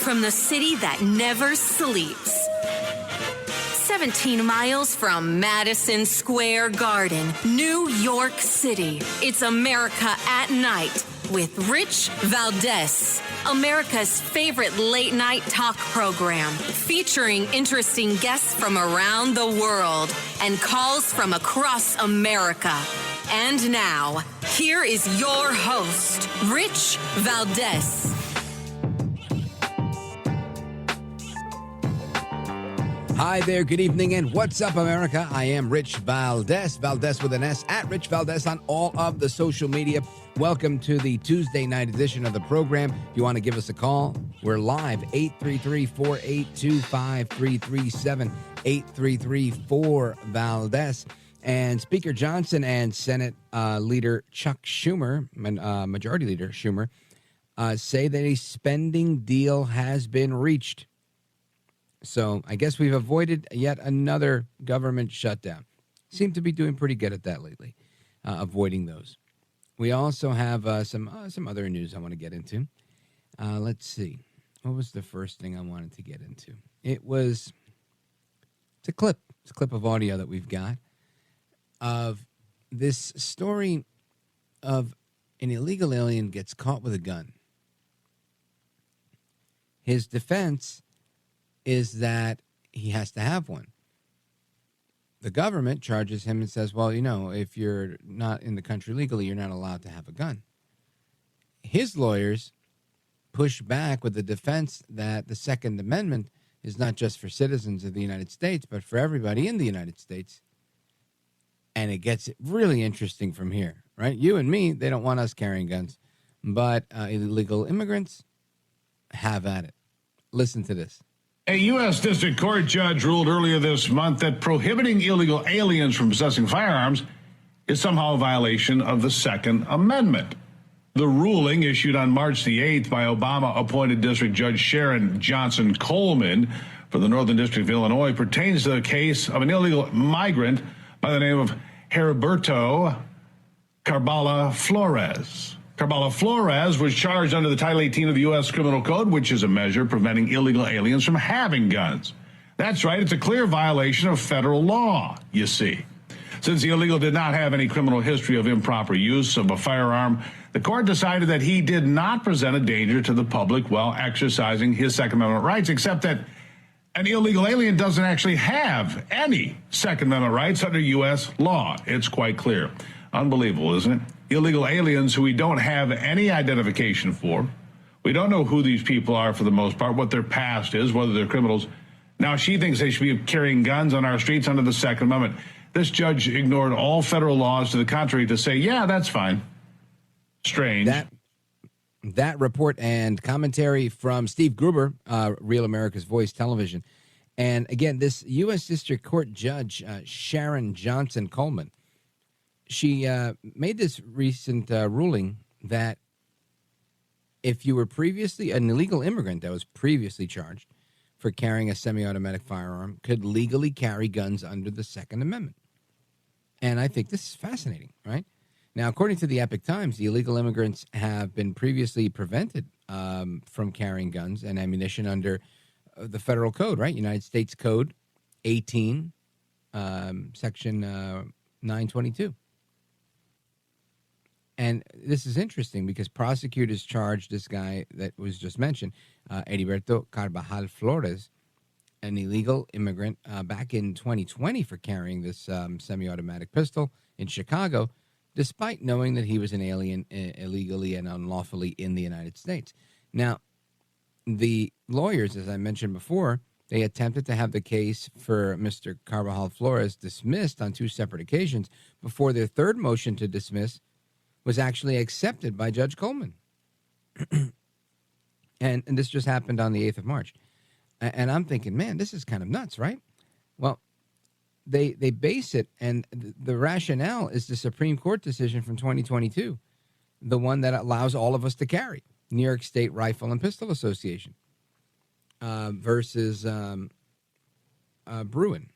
from the city that never sleeps. 17 miles from Madison Square Garden, New York City. It's America at Night with Rich Valdez, America's favorite late-night talk program, featuring interesting guests from around the world and calls from across America. And now, here is your host, Rich Valdez. Hi there, good evening, and what's up, America? I am Rich Valdez, Valdez with an S, at Rich Valdez on all of the social media. Welcome to the Tuesday night edition of the program. If you want to give us a call, we're live, 833-482-5337, 833-4-VALDEZ. And Speaker Johnson and Senate Leader Chuck Schumer, Majority Leader Schumer, say that a spending deal has been reached. So I guess we've avoided yet another government shutdown. Seem to be doing pretty good at that lately, avoiding those. We also have some other news I want to get into. Let's see. What was the first thing I wanted to get into? It's a clip. It's a clip of audio that we've got of this story of an illegal alien gets caught with a gun. His defense is that he has to have one. The government charges him and says, well, you know, if you're not in the country legally, you're not allowed to have a gun. His lawyers push back with the defense that the Second Amendment is not just for citizens of the United States, but for everybody in the United States. And it gets really interesting from here, right? You and me, they don't want us carrying guns, but illegal immigrants have at it. Listen to this. A U.S. District Court judge ruled earlier this month that prohibiting illegal aliens from possessing firearms is somehow a violation of the Second Amendment. The ruling, issued on March the 8th by Obama-appointed District Judge Sharon Johnson Coleman for the Northern District of Illinois, pertains to the case of an illegal migrant by the name of Heriberto Carbala Flores. Carbala Flores was charged under the Title 18 of the U.S. Criminal Code, which is a measure preventing illegal aliens from having guns. That's right, it's a clear violation of federal law, you see. Since the illegal did not have any criminal history of improper use of a firearm, the court decided that he did not present a danger to the public while exercising his Second Amendment rights, except that an illegal alien doesn't actually have any Second Amendment rights under U.S. law. It's quite clear. Unbelievable, isn't it? Illegal aliens who we don't have any identification for. We don't know who these people are for the most part, what their past is, whether they're criminals. Now she thinks they should be carrying guns on our streets under the Second Amendment. This judge ignored all federal laws to the contrary to say, yeah, that's fine. Strange. That report and commentary from Steve Gruber, Real America's Voice Television. And again, this U.S. District Court Judge, Sharon Johnson Coleman, she made this recent ruling that if you were previously an illegal immigrant that was previously charged for carrying a semi-automatic firearm, could legally carry guns under the Second Amendment. And I think this is fascinating, right? Now, according to the Epoch Times, the illegal immigrants have been previously prevented from carrying guns and ammunition under the federal code, right? United States Code 18, Section 922. And this is interesting because prosecutors charged this guy that was just mentioned, Heriberto Carbajal Flores, an illegal immigrant, back in 2020 for carrying this semi-automatic pistol in Chicago, despite knowing that he was an alien illegally and unlawfully in the United States. Now, the lawyers, as I mentioned before, they attempted to have the case for Mr. Carbajal Flores dismissed on two separate occasions before their third motion to dismiss was actually accepted by Judge Coleman. and this just happened on the 8th of March. And I'm thinking, man, this is kind of nuts, right? Well, they base it, and the rationale is the Supreme Court decision from 2022, the one that allows all of us to carry, New York State Rifle and Pistol Association versus Bruin.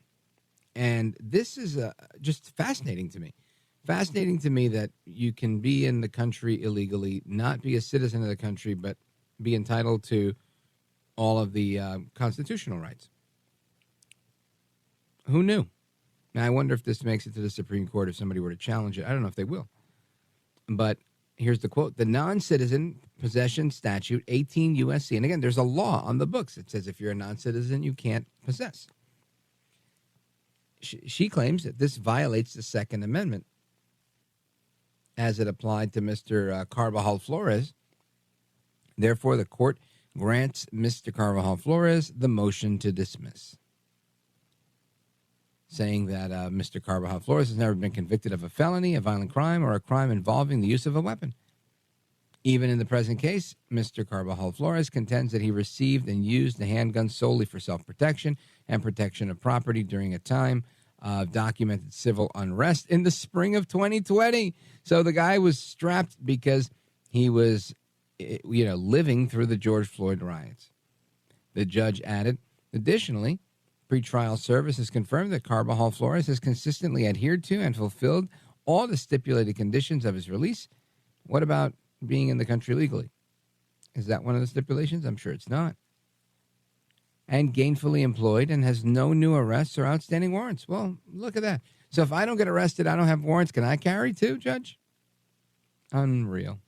And this is just fascinating to me. Fascinating to me that you can be in the country illegally, not be a citizen of the country, but be entitled to all of the constitutional rights. Who knew? Now, I wonder if this makes it to the Supreme Court if somebody were to challenge it. I don't know if they will. But here's the quote. The non-citizen possession statute, 18 U.S.C. And again, there's a law on the books. It says if you're a non-citizen, you can't possess. She claims that this violates the Second Amendment as it applied to Mr. Carvajal Flores. Therefore, the court grants Mr. Carvajal Flores the motion to dismiss, saying that Mr. Carvajal Flores has never been convicted of a felony, a violent crime, or a crime involving the use of a weapon. Even in the present case, Mr. Carvajal Flores contends that he received and used the handgun solely for self-protection and protection of property during a time of documented civil unrest in the spring of 2020. So the guy was strapped because he was, living through the George Floyd riots. The judge added, additionally, pretrial services confirmed that Carvajal Flores has consistently adhered to and fulfilled all the stipulated conditions of his release. What about being in the country legally? Is that one of the stipulations? I'm sure it's not. And gainfully employed and has no new arrests or outstanding warrants. Well, look at that. So if I don't get arrested, I don't have warrants. Can I carry too, Judge? Unreal.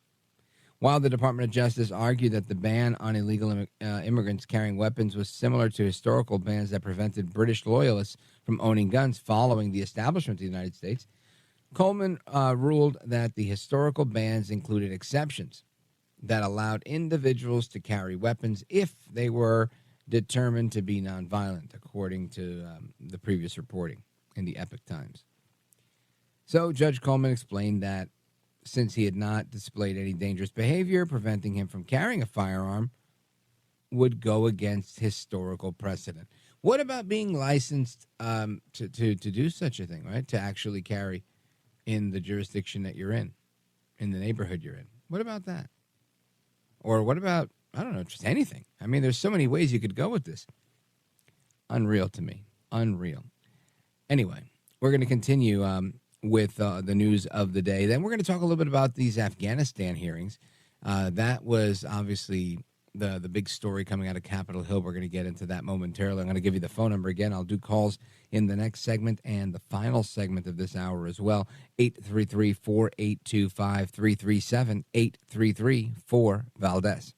While the Department of Justice argued that the ban on illegal immigrants carrying weapons was similar to historical bans that prevented British loyalists from owning guns following the establishment of the United States, Coleman ruled that the historical bans included exceptions that allowed individuals to carry weapons if they were determined to be nonviolent, according to the previous reporting in the Epoch Times. So Judge Coleman explained that since he had not displayed any dangerous behavior preventing him from carrying a firearm would go against historical precedent. What about being licensed to do such a thing, right? To actually carry in the jurisdiction that you're in the neighborhood you're in. What about that? Or what about, I don't know, just anything? I mean, there's so many ways you could go with this. Unreal to me. Unreal. Anyway, we're going to continue with the news of the day. Then we're going to talk a little bit about these Afghanistan hearings. That was obviously the big story coming out of Capitol Hill. We're going to get into that momentarily. I'm going to give you the phone number again. I'll do calls in the next segment and the final segment of this hour as well. 833-482-5337, 833-4-VALDEZ.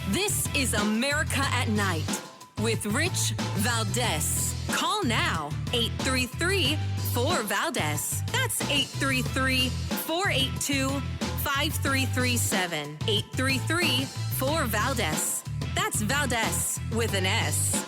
This is America at Night with Rich Valdez. Call now, 833-4-VALDEZ. That's 833-482-5337. 833-4-VALDEZ. That's Valdez with an S.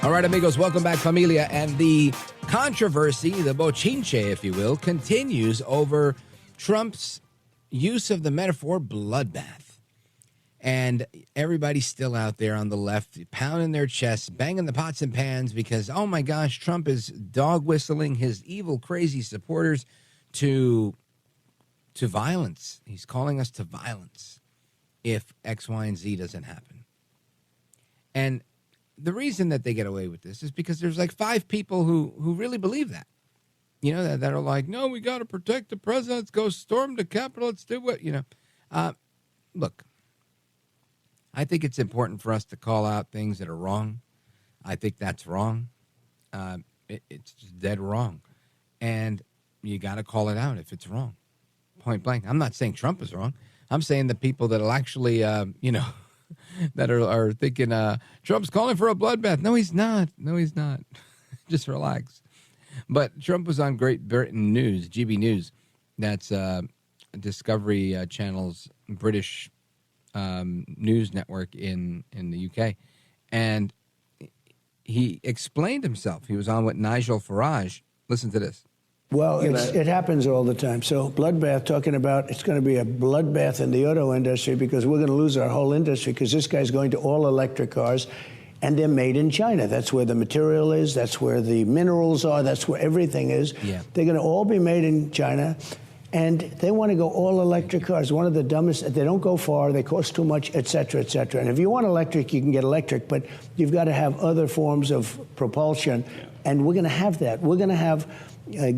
All right, amigos, welcome back, familia. And the controversy, the bochinche, if you will, continues over Trump's use of the metaphor bloodbath. And everybody's still out there on the left pounding their chests, banging the pots and pans because, oh my gosh, Trump is dog whistling his evil, crazy supporters to violence. He's calling us to violence if X, Y, and Z doesn't happen. And the reason that they get away with this is because there's like 5 people who really believe that. You know, that are like, no, we got to protect the president. Let's go storm the Capitol. Let's do what, Look, I think it's important for us to call out things that are wrong. I think that's wrong. It's just dead wrong. And you got to call it out if it's wrong. Point blank. I'm not saying Trump is wrong. I'm saying the people that'll actually, that are thinking Trump's calling for a bloodbath. No, he's not. No, he's not. Just relax. But Trump was on Great Britain News, GB News. That's Discovery Channel's British news network in the UK. And he explained himself. He was on with Nigel Farage. Listen to this. Well, it happens all the time. So bloodbath, talking about it's going to be a bloodbath in the auto industry because we're going to lose our whole industry because this guy's going to all electric cars. And they're made in China. That's where the material is. That's where the minerals are. That's where everything is. Yeah. They're going to all be made in China. And they want to go all electric cars. One of the dumbest, they don't go far, they cost too much, et cetera, et cetera. And if you want electric, you can get electric, but you've got to have other forms of propulsion. And we're going to have that. We're going to have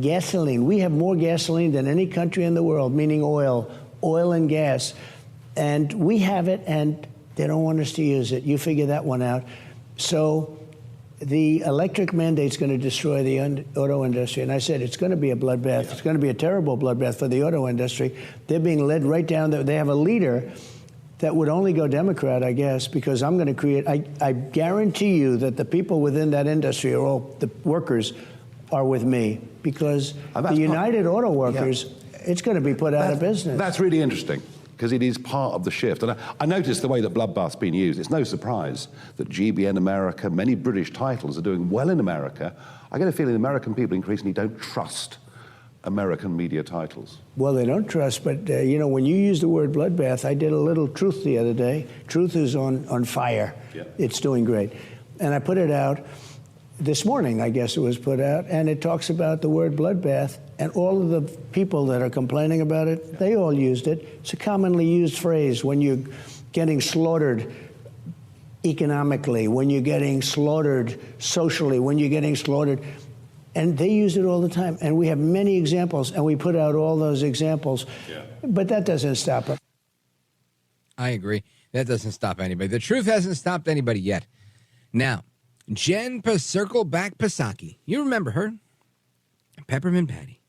gasoline. We have more gasoline than any country in the world, meaning oil and gas. And we have it, and they don't want us to use it. You figure that one out. So the electric mandate's going to destroy the auto industry. And I said, it's going to be a bloodbath. Yeah. It's going to be a terrible bloodbath for the auto industry. They're being led right down there. They have a leader that would only go Democrat, I guess, because I'm going to create, I guarantee you that the people within that industry, or all the workers, are with me, because the United Auto Workers, it's going to be put out of business. That's really interesting, because it is part of the shift. And I noticed the way that bloodbath's been used. It's no surprise that GBN America, many British titles are doing well in America. I get a feeling American people increasingly don't trust American media titles. Well, they don't trust, but you know, when you use the word bloodbath, I did a little Truth the other day. Truth is on fire. Yeah. It's doing great. And I put it out this morning, I guess it was put out, and it talks about the word bloodbath, and all of the people that are complaining about it, they all used it. It's a commonly used phrase when you're getting slaughtered economically, when you're getting slaughtered socially, when you're getting slaughtered, and they use it all the time. And we have many examples, and we put out all those examples, but that doesn't stop us. I agree. That doesn't stop anybody. The truth hasn't stopped anybody yet. Now, Jen Circleback Psaki. You remember her? Peppermint Patty.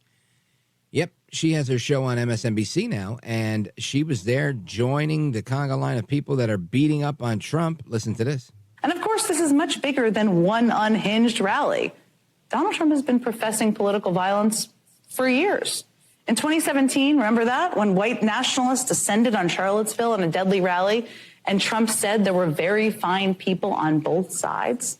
Yep, she has her show on MSNBC now, and she was there joining the conga line of people that are beating up on Trump. Listen to this. And of course, this is much bigger than one unhinged rally. Donald Trump has been professing political violence for years. In 2017, remember that? When white nationalists descended on Charlottesville in a deadly rally, and Trump said there were very fine people on both sides?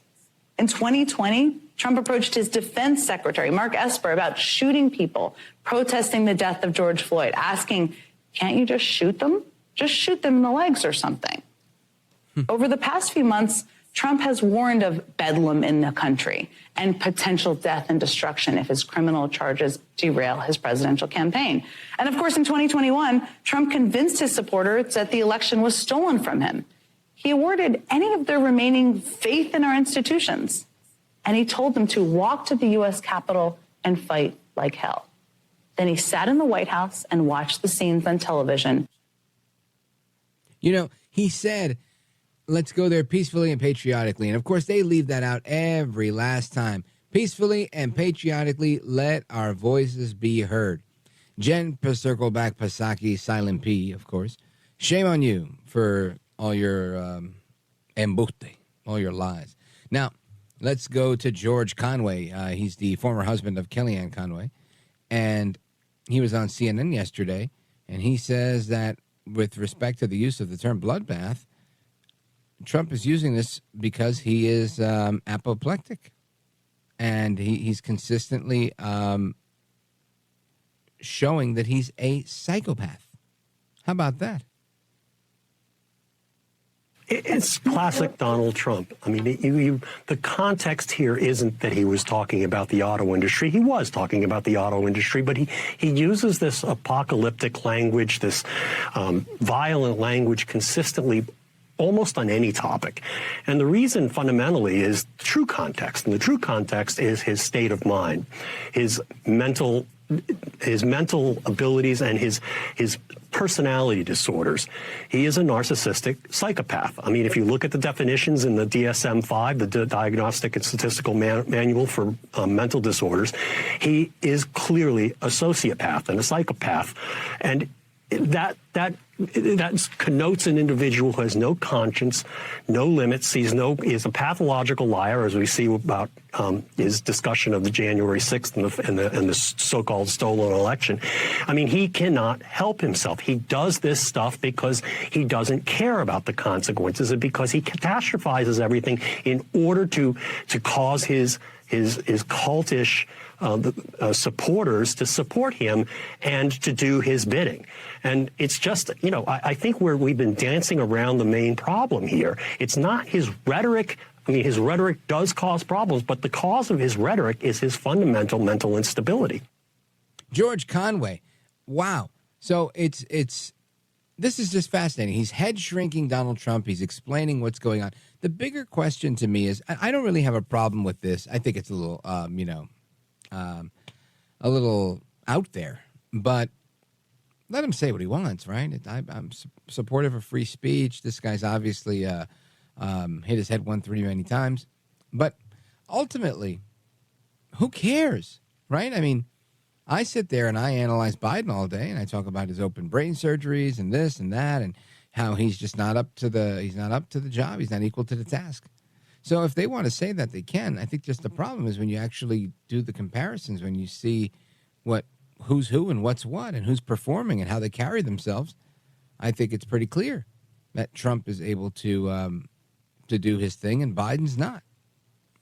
In 2020, Trump approached his defense secretary, Mark Esper, about shooting people protesting the death of George Floyd, asking, can't you just shoot them? Just shoot them in the legs or something. Over the past few months, Trump has warned of bedlam in the country and potential death and destruction if his criminal charges derail his presidential campaign. And of course, in 2021, Trump convinced his supporters that the election was stolen from him. He awarded any of their remaining faith in our institutions, and he told them to walk to the U.S. Capitol and fight like hell. Then he sat in the White House and watched the scenes on television. You know, he said, let's go there peacefully and patriotically. And of course, they leave that out every last time. Peacefully and patriotically, let our voices be heard. Jen Circleback Psaki, Silent P, of course. Shame on you for all your embuste, all your lies. Now, let's go to George Conway. He's the former husband of Kellyanne Conway. And he was on CNN yesterday. And he says that with respect to the use of the term bloodbath, Trump is using this because he is apoplectic. And he's consistently showing that he's a psychopath. How about that? It's classic Donald Trump. I mean, the context here isn't that he was talking about the auto industry. He was talking about the auto industry, but he uses this apocalyptic language, this violent language consistently, almost on any topic. And the reason fundamentally is true context. And the true context is his state of mind, his mental abilities, and his personality disorders. He is a narcissistic psychopath. I mean, if you look at the definitions in the DSM-5, the Diagnostic and Statistical Manual for Mental Disorders, he is clearly a sociopath and a psychopath. And that connotes an individual who has no conscience, no limits. Is a pathological liar, as we see about his discussion of the January 6th and the so-called stolen election. I mean, he cannot help himself. He does this stuff because he doesn't care about the consequences, and because he catastrophizes everything in order to cause his cultish supporters to support him and to do his bidding. And it's just, I think we've been dancing around the main problem here. It's not his rhetoric I mean, his rhetoric does cause problems, but the cause of his rhetoric is his fundamental mental instability. George Conway, wow. So this is just fascinating. He's head shrinking Donald Trump. He's explaining what's going on. The bigger question to me is, I don't really have a problem with this. I think it's a little, a little out there, but let him say what he wants, right? I'm supportive of free speech. This guy's obviously hit his head one too many times, but ultimately, who cares, right? I mean, I sit there and I analyze Biden all day, and I talk about his open brain surgeries and this and that, and how he's just not up to the job. He's not equal to the task. So if they want to say that, they can. I think just the problem is when you actually do the comparisons, when you see who's who and what's what and who's performing and how they carry themselves, I think it's pretty clear that Trump is able to do his thing and Biden's not.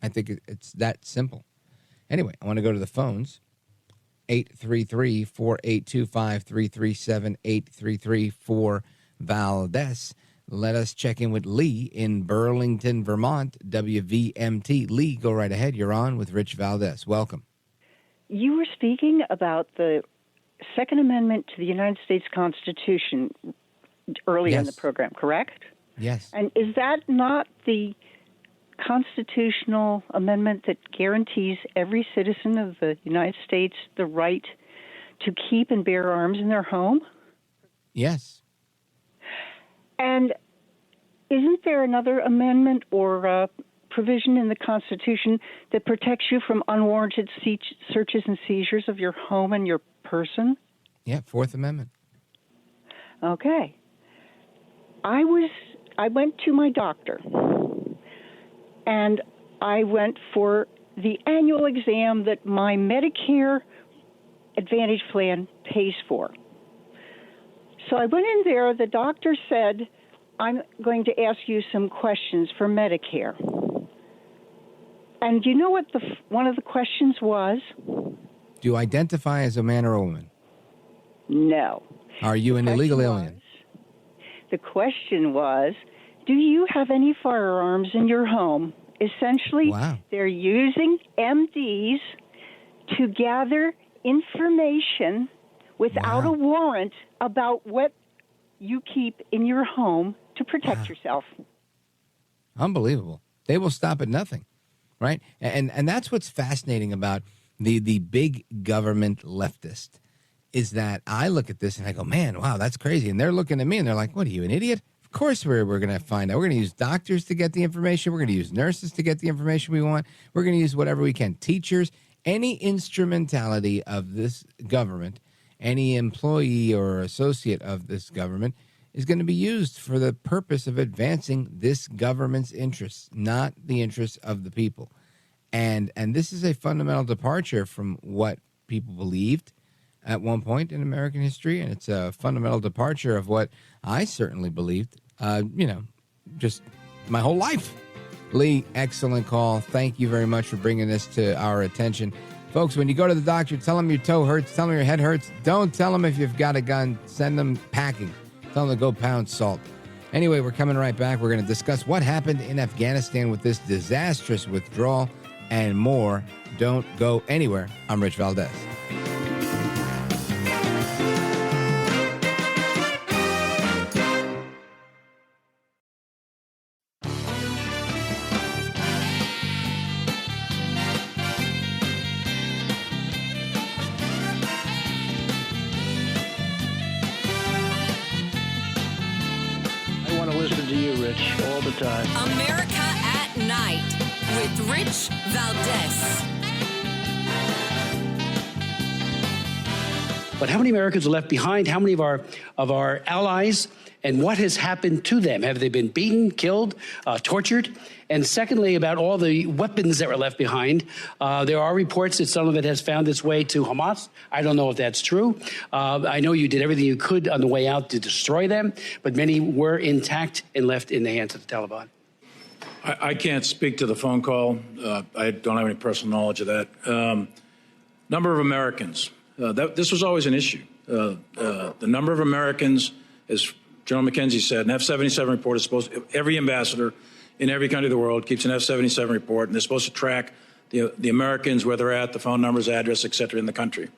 I think it's that simple. Anyway, I want to go to the phones. 833-482-5337, 833-4-VALDES. Let us check in with Lee in Burlington, Vermont, WVMT. Lee, go right ahead. You're on with Rich Valdez. Welcome. You were speaking about the Second Amendment to the United States Constitution earlier in the program, correct? Yes. And is that not the constitutional amendment that guarantees every citizen of the United States the right to keep and bear arms in their home? Yes. And isn't there another amendment or provision in the Constitution that protects you from unwarranted searches and seizures of your home and your person? Yeah, Fourth Amendment. Okay. I went to my doctor, and I went for the annual exam that my Medicare Advantage plan pays for. So I went in there. The doctor said, I'm going to ask you some questions for Medicare. And do you know what one of the questions was? Do you identify as a man or a woman? No. Are you an illegal alien? The question was, do you have any firearms in your home? Essentially, They're using MDs to gather information without a warrant about what you keep in your home to protect yourself. Unbelievable. They will stop at nothing, right? And that's what's fascinating about the big government leftist is that I look at this and I go, man, wow, that's crazy. And they're looking at me and they're like, what are you, an idiot? Of course we're going to find out. We're going to use doctors to get the information. We're going to use nurses to get the information we want. We're going to use whatever we can. Teachers, any instrumentality of this government, any employee or associate of this government is going to be used for the purpose of advancing this government's interests, not the interests of the people. And this is a fundamental departure from what people believed at one point in American history, and it's a fundamental departure of what I certainly believed, just my whole life. Lee, excellent call. Thank you very much for bringing this to our attention. Folks, when you go to the doctor, tell them your toe hurts, tell them your head hurts. Don't tell them if you've got a gun. Send them packing. Tell them to go pound salt. Anyway, we're coming right back. We're going to discuss what happened in Afghanistan with this disastrous withdrawal and more. Don't go anywhere. I'm Rich Valdez. Time. America at Night with Rich Valdez. But how many Americans are left behind? How many of our allies? And what has happened to them? Have they been beaten, killed, tortured? And secondly, about all the weapons that were left behind, there are reports that some of it has found its way to Hamas. I don't know if that's true. I know you did everything you could on the way out to destroy them, but many were intact and left in the hands of the Taliban. I can't speak to the phone call. I don't have any personal knowledge of that. Number of Americans. This was always an issue. The number of Americans, as General McKenzie said, an F-77 report is supposed to, every ambassador in every country of the world, keeps an F-77 report, and they're supposed to track the Americans, where they're at, the phone numbers, address, et cetera, in the country.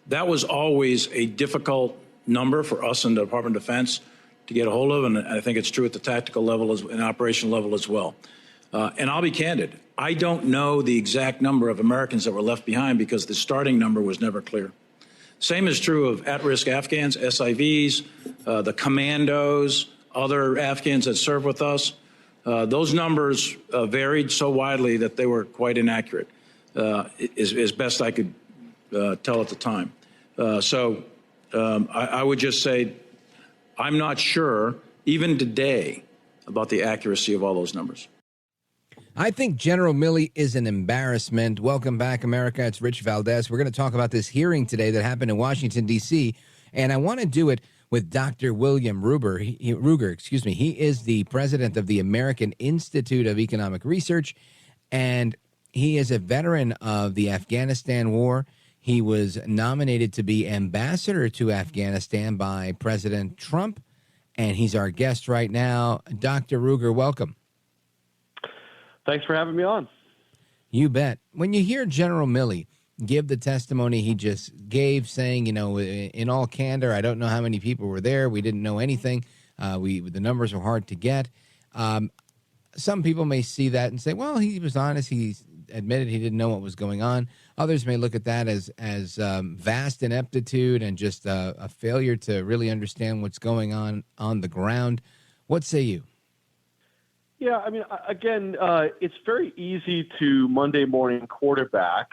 That was always a difficult number for us in the Department of Defense to get a hold of, and I think it's true at the tactical level and operational level as well. And I'll be candid, I don't know the exact number of Americans that were left behind because the starting number was never clear. Same is true of at-risk Afghans, SIVs, the commandos, other Afghans that serve with us. Those numbers varied so widely that they were quite inaccurate, as best I could tell at the time. I would just say I'm not sure, even today, about the accuracy of all those numbers. I think General Milley is an embarrassment. Welcome back, America. It's Rich Valdez. We're going to talk about this hearing today that happened in Washington, D.C., and I want to do it with Dr. William Ruger. He is the president of the American Institute of Economic Research, and he is a veteran of the Afghanistan war. He was nominated to be ambassador to Afghanistan by President Trump, and he's our guest right now. Dr. Ruger, welcome. Thanks for having me on. You bet. When you hear General Milley give the testimony he just gave, saying, in all candor, I don't know how many people were there. We didn't know anything. The numbers were hard to get. Some people may see that and say, well, he was honest. He admitted he didn't know what was going on. Others may look at that as vast ineptitude and just a failure to really understand what's going on the ground. What say you? Yeah, I mean, again, it's very easy to Monday morning quarterback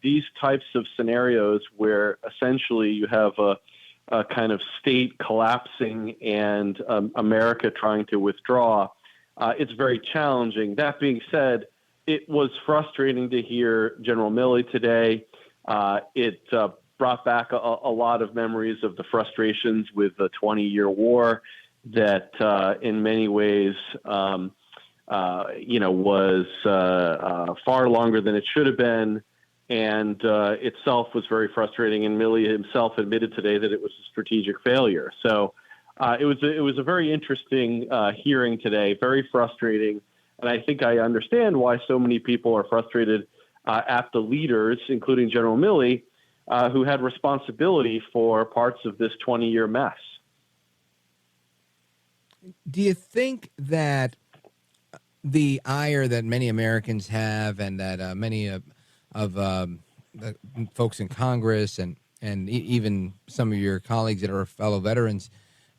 these types of scenarios where essentially you have a kind of state collapsing and America trying to withdraw. It's very challenging. That being said, it was frustrating to hear General Milley today. It brought back a lot of memories of the frustrations with the 20-year war that in many ways, was far longer than it should have been, and itself was very frustrating. And Milley himself admitted today that it was a strategic failure. So it was a very interesting hearing today, very frustrating. And I think I understand why so many people are frustrated at the leaders, including General Milley, who had responsibility for parts of this 20-year mess. Do you think that the ire that many Americans have, and that many of the folks in Congress and even some of your colleagues that are fellow veterans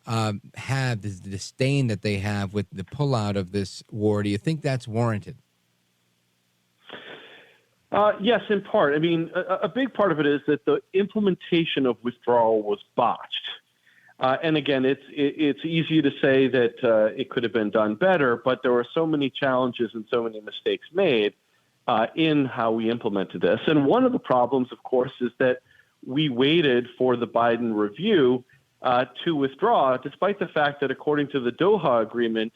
have, this disdain that they have with the pullout of this war, do you think that's warranted? Yes, in part. I mean, a big part of it is that the implementation of withdrawal was botched. And again, it's easy to say that it could have been done better, but there were so many challenges and so many mistakes made in how we implemented this. And one of the problems, of course, is that we waited for the Biden review to withdraw, despite the fact that according to the Doha Agreement,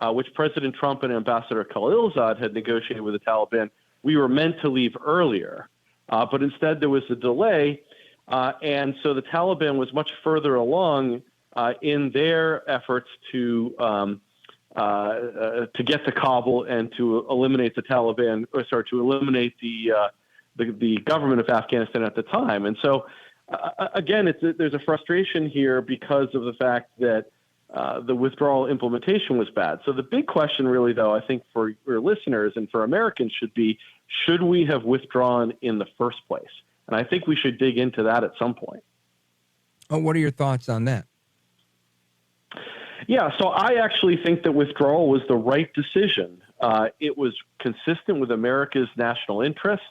which President Trump and Ambassador Khalilzad had negotiated with the Taliban, we were meant to leave earlier. But instead there was a delay. And so the Taliban was much further along in their efforts to get to Kabul and to eliminate the Taliban, to eliminate the government of Afghanistan at the time. And so, again, there's a frustration here because of the fact that the withdrawal implementation was bad. So the big question really, though, I think for your listeners and for Americans should be, should we have withdrawn in the first place? And I think we should dig into that at some point. Oh, what are your thoughts on that? Yeah, so I actually think that withdrawal was the right decision. It was consistent with America's national interest.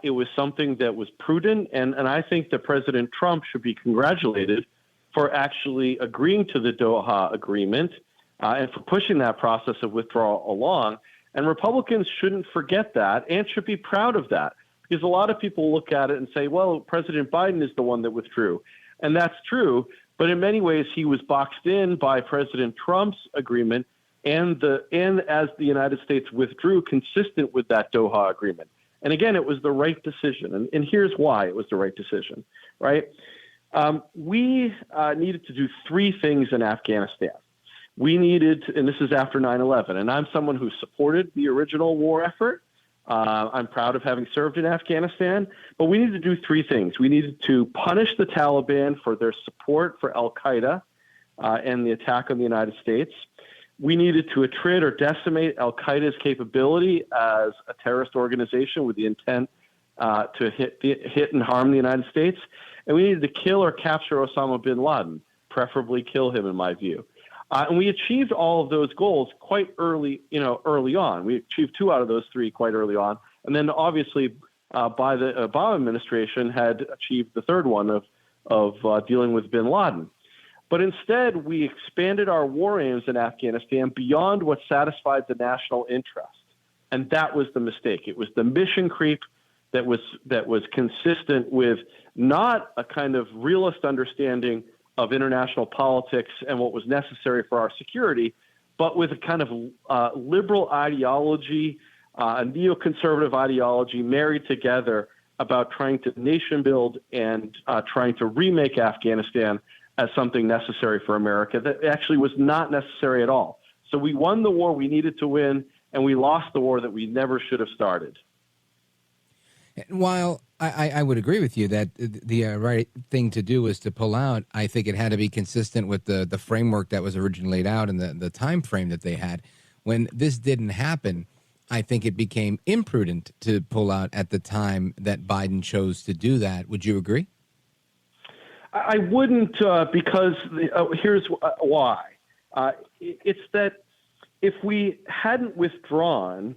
It was something that was prudent. And I think that President Trump should be congratulated for actually agreeing to the Doha Agreement and for pushing that process of withdrawal along. And Republicans shouldn't forget that and should be proud of that. Because a lot of people look at it and say, well, President Biden is the one that withdrew. And that's true. But in many ways, he was boxed in by President Trump's agreement and as the United States withdrew consistent with that Doha Agreement. And again, it was the right decision. And here's why it was the right decision, right? We needed to do three things in Afghanistan. we needed, and this is after 9/11, and I'm someone who supported the original war effort. I'm proud of having served in Afghanistan, but we needed to do three things. We needed to punish the Taliban for their support for al-Qaeda and the attack on the United States. We needed to attrit or decimate al-Qaeda's capability as a terrorist organization with the intent to hit and harm the United States. And we needed to kill or capture Osama bin Laden, preferably kill him, in my view. And we achieved all of those goals quite early on. We achieved two out of those three quite early on. And then obviously by the Obama administration had achieved the third one of dealing with bin Laden. But instead, we expanded our war aims in Afghanistan beyond what satisfied the national interest. And that was the mistake. It was the mission creep that was consistent with not a kind of realist understanding of international politics and what was necessary for our security, but with a kind of liberal ideology, a neoconservative ideology married together about trying to nation build and trying to remake Afghanistan as something necessary for America that actually was not necessary at all. So we won the war we needed to win, and we lost the war that we never should have started. While I would agree with you that the right thing to do was to pull out, I think it had to be consistent with the framework that was originally laid out and the time frame that they had. When this didn't happen, I think it became imprudent to pull out at the time that Biden chose to do that. Would you agree? I wouldn't, because here's why. It's that if we hadn't withdrawn,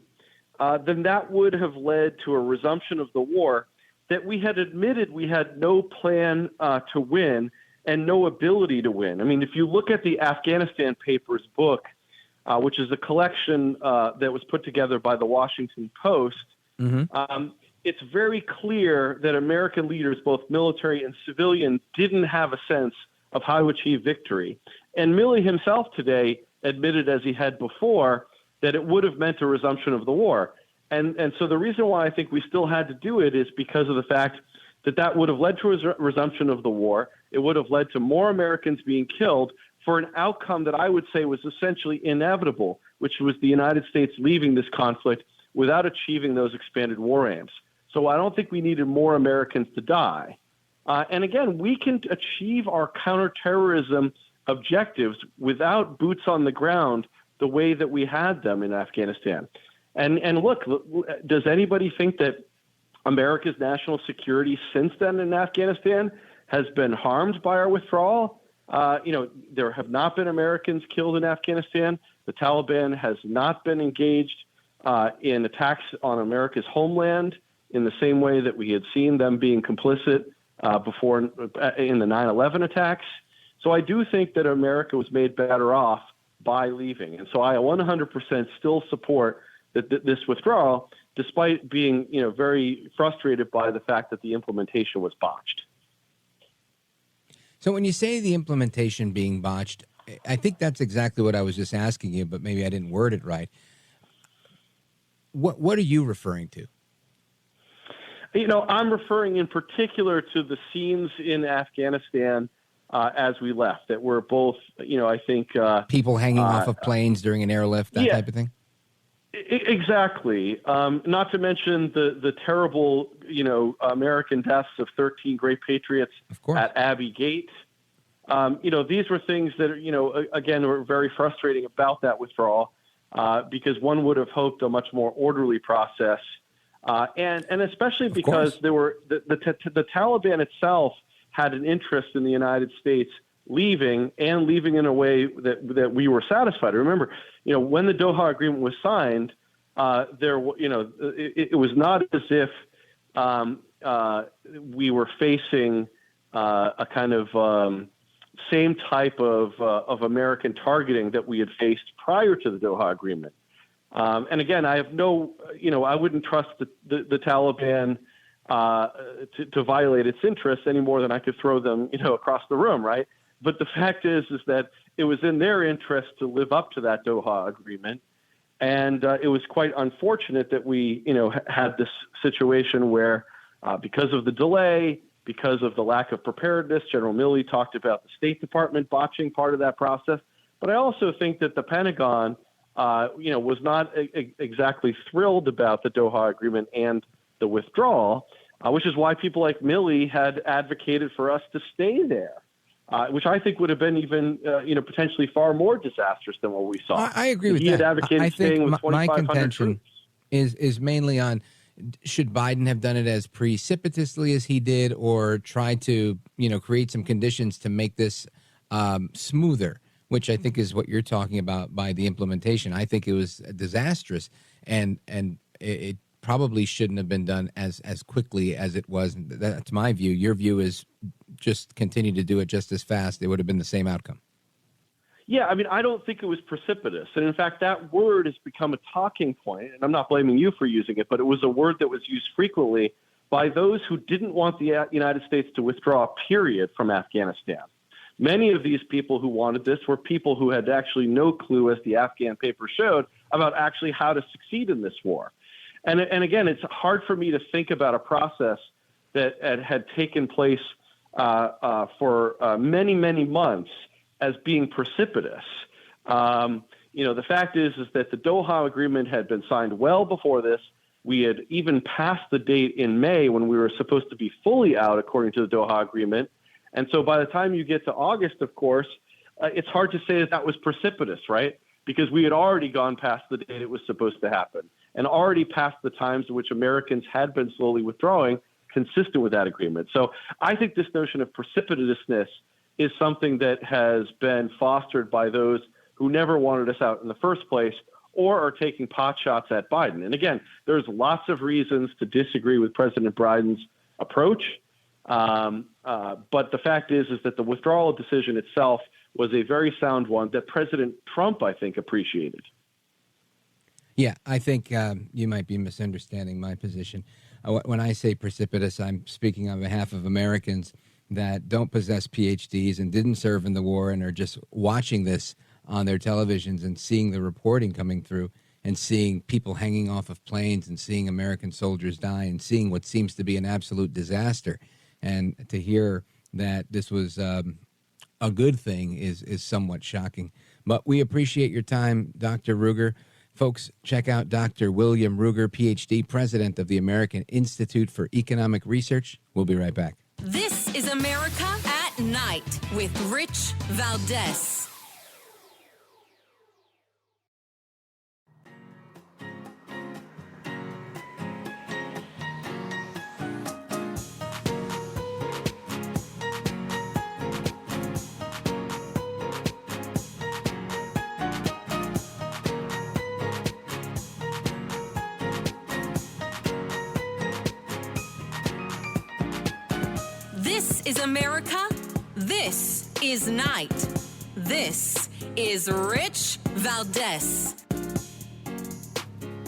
then that would have led to a resumption of the war that we had admitted we had no plan to win and no ability to win. I mean, if you look at the Afghanistan Papers book, which is a collection that was put together by the Washington Post, it's very clear that American leaders, both military and civilian, didn't have a sense of how to achieve victory. And Milley himself today admitted, as he had before, that it would have meant a resumption of the war. And so the reason why I think we still had to do it is because of the fact that would have led to a resumption of the war. It would have led to more Americans being killed for an outcome that I would say was essentially inevitable, which was the United States leaving this conflict without achieving those expanded war aims. So I don't think we needed more Americans to die. And again, we can achieve our counterterrorism objectives without boots on the ground the way that we had them in Afghanistan. And look, does anybody think that America's national security since then in Afghanistan has been harmed by our withdrawal? There have not been Americans killed in Afghanistan. The Taliban has not been engaged in attacks on America's homeland in the same way that we had seen them being complicit before in the 9/11 attacks. So I do think that America was made better off by leaving. And so I 100% still support this withdrawal, despite being very frustrated by the fact that the implementation was botched. So when you say the implementation being botched, I think that's exactly what I was just asking you, but maybe I didn't word it right. What are you referring to? I'm referring in particular to the scenes in Afghanistan as we left that were both, I think... people hanging off of planes during an airlift, that type of thing? Exactly. Not to mention the terrible, American deaths of 13 great patriots at Abbey Gate. These were things that, again, were very frustrating about that withdrawal because one would have hoped a much more orderly process. And especially because there were the Taliban itself had an interest in the United States leaving in a way that we were satisfied. Remember, when the Doha Agreement was signed, it was not as if we were facing a kind of same type of American targeting that we had faced prior to the Doha Agreement. And again, I have I wouldn't trust the Taliban to violate its interests any more than I could throw them, across the room, right? But the fact is that it was in their interest to live up to that Doha Agreement. And it was quite unfortunate that we, had this situation where because of the delay, because of the lack of preparedness, General Milley talked about the State Department botching part of that process. But I also think that the Pentagon, was not exactly thrilled about the Doha Agreement and the withdrawal, which is why people like Milley had advocated for us to stay there, which I think would have been even, potentially far more disastrous than what we saw. I agree with that. He had advocated I staying think with 2,500 my contention troops. is mainly on, should Biden have done it as precipitously as he did, or try to, create some conditions to make this smoother, which I think is what you're talking about by the implementation. I think it was disastrous, and it probably shouldn't have been done as quickly as it was. That's my view. Your view is just continue to do it just as fast. It would have been the same outcome. Yeah, I mean, I don't think it was precipitous. And in fact, that word has become a talking point, and I'm not blaming you for using it, but it was a word that was used frequently by those who didn't want the United States to withdraw, period, from Afghanistan. Many of these people who wanted this were people who had actually no clue, as the Afghan paper showed, about actually how to succeed in this war. And again, it's hard for me to think about a process that had taken place for many, many months as being precipitous. The fact is that the Doha Agreement had been signed well before this. We had even passed the date in May when we were supposed to be fully out, according to the Doha Agreement. And so by the time you get to August, of course, it's hard to say that was precipitous, right? Because we had already gone past the date it was supposed to happen, and already past the times in which Americans had been slowly withdrawing consistent with that agreement. So I think this notion of precipitousness is something that has been fostered by those who never wanted us out in the first place, or are taking pot shots at Biden. And again, there's lots of reasons to disagree with President Biden's approach. But the fact is that the withdrawal decision itself was a very sound one that President Trump, I think, appreciated. Yeah, I think you might be misunderstanding my position. When I say precipitous, I'm speaking on behalf of Americans that don't possess PhDs and didn't serve in the war and are just watching this on their televisions and seeing the reporting coming through and seeing people hanging off of planes and seeing American soldiers die and seeing what seems to be an absolute disaster. And to hear that this was a good thing is somewhat shocking. But we appreciate your time, Dr. Ruger. Folks, check out Dr. William Ruger, PhD, president of the American Institute for Economic Research. We'll be right back. This is America at Night with Rich Valdez. This is America. This is Night. This is Rich Valdez.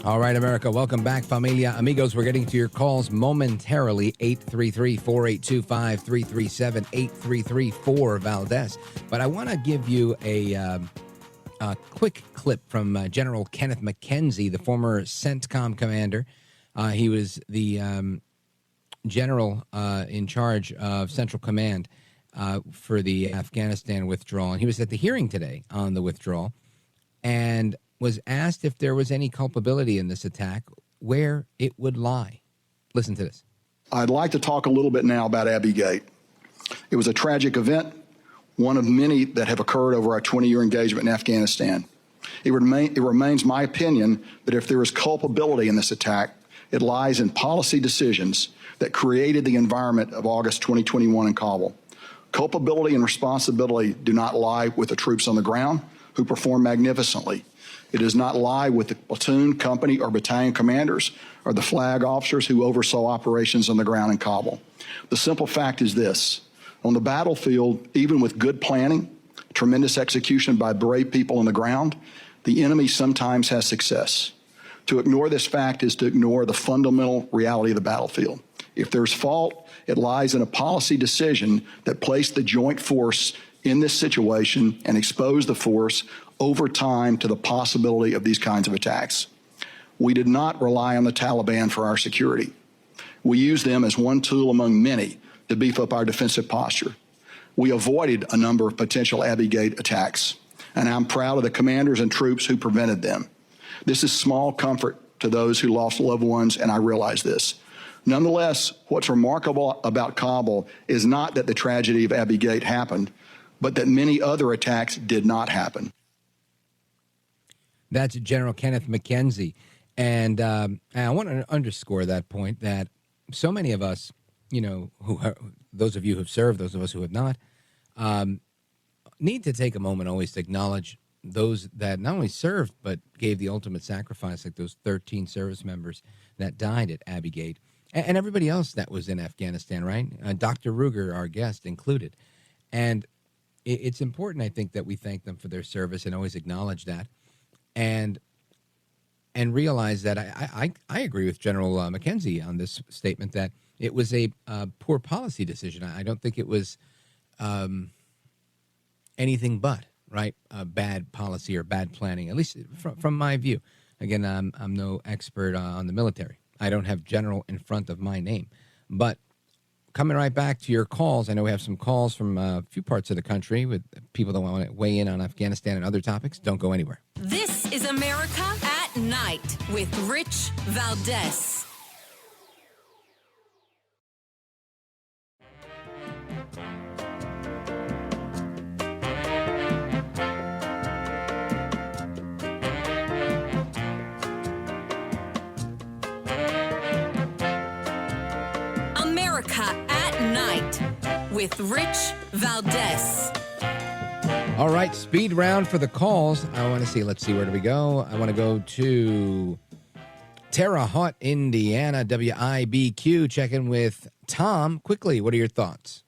All right, America, welcome back, familia, amigos. We're getting to your calls momentarily. 833-482-5337, 833-4-Valdez. But I want to give you a quick clip from General Kenneth McKenzie, the former CENTCOM commander. He was the general in charge of Central Command for the Afghanistan withdrawal. And he was at the hearing today on the withdrawal and was asked if there was any culpability in this attack, where it would lie. Listen to this. I'd like to talk a little bit now about Abbey Gate. It was a tragic event, one of many that have occurred over our 20-year engagement in Afghanistan. It remains my opinion that if there is culpability in this attack, it lies in policy decisions that created the environment of August 2021 in Kabul. Culpability and responsibility do not lie with the troops on the ground, who perform magnificently. It does not lie with the platoon, company, or battalion commanders or the flag officers who oversaw operations on the ground in Kabul. The simple fact is this: on the battlefield, even with good planning, tremendous execution by brave people on the ground, the enemy sometimes has success. To ignore this fact is to ignore the fundamental reality of the battlefield. If there's fault, it lies in a policy decision that placed the joint force in this situation and exposed the force over time to the possibility of these kinds of attacks. We did not rely on the Taliban for our security. We used them as one tool among many to beef up our defensive posture. We avoided a number of potential Abbey Gate attacks. and I'm proud of the commanders and troops who prevented them. This is small comfort to those who lost loved ones, and I realize this. Nonetheless, what's remarkable about Kabul is not that the tragedy of Abbey Gate happened, but that many other attacks did not happen. That's General Kenneth McKenzie. And I want to underscore that point that so many of us, those of you who have served, those of us who have not, need to take a moment always to acknowledge those that not only served, but gave the ultimate sacrifice, like those 13 service members that died at Abbey Gate, and everybody else that was in Afghanistan, right? Dr. Ruger, our guest, included. And it's important, I think, that we thank them for their service and always acknowledge that. And realize that I agree with General McKenzie on this statement that it was a poor policy decision. I don't think it was anything but, right, bad policy or bad planning, at least from my view. Again, I'm no expert on the military. I don't have general in front of my name. But coming right back to your calls, I know we have some calls from a few parts of the country with people that want to weigh in on Afghanistan and other topics. Don't go anywhere. This is America at Night with Rich Valdez. America at Night with Rich Valdez. All right, speed round for the calls. I want to see. Let's see, where do we go? I want to go to Terre Haute, Indiana, WIBQ. Check in with Tom. Quickly, what are your thoughts?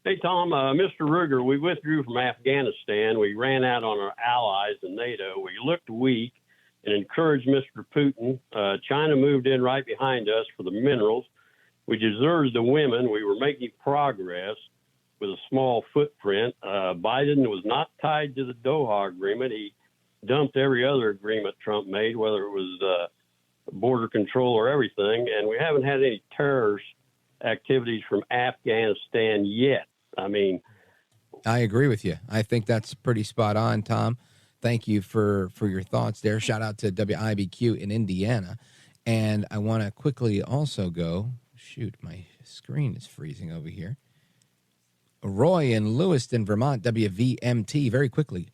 Hey, Tom, Mr. Ruger, we withdrew from Afghanistan. We ran out on our allies in NATO. We looked weak and encouraged Mr. Putin. China moved in right behind us for the minerals. We deserved the women. We were making progress with a small footprint. Biden was not tied to the Doha agreement. He dumped every other agreement Trump made, whether it was border control or everything. And we haven't had any terrorist activities from Afghanistan yet. I mean, I agree with you. I think that's pretty spot on, Tom. Thank you for your thoughts there. Shout out to WIBQ in Indiana. And I want to quickly also go, shoot, my screen is freezing over here. Roy in Lewiston, Vermont, WVMT, very quickly.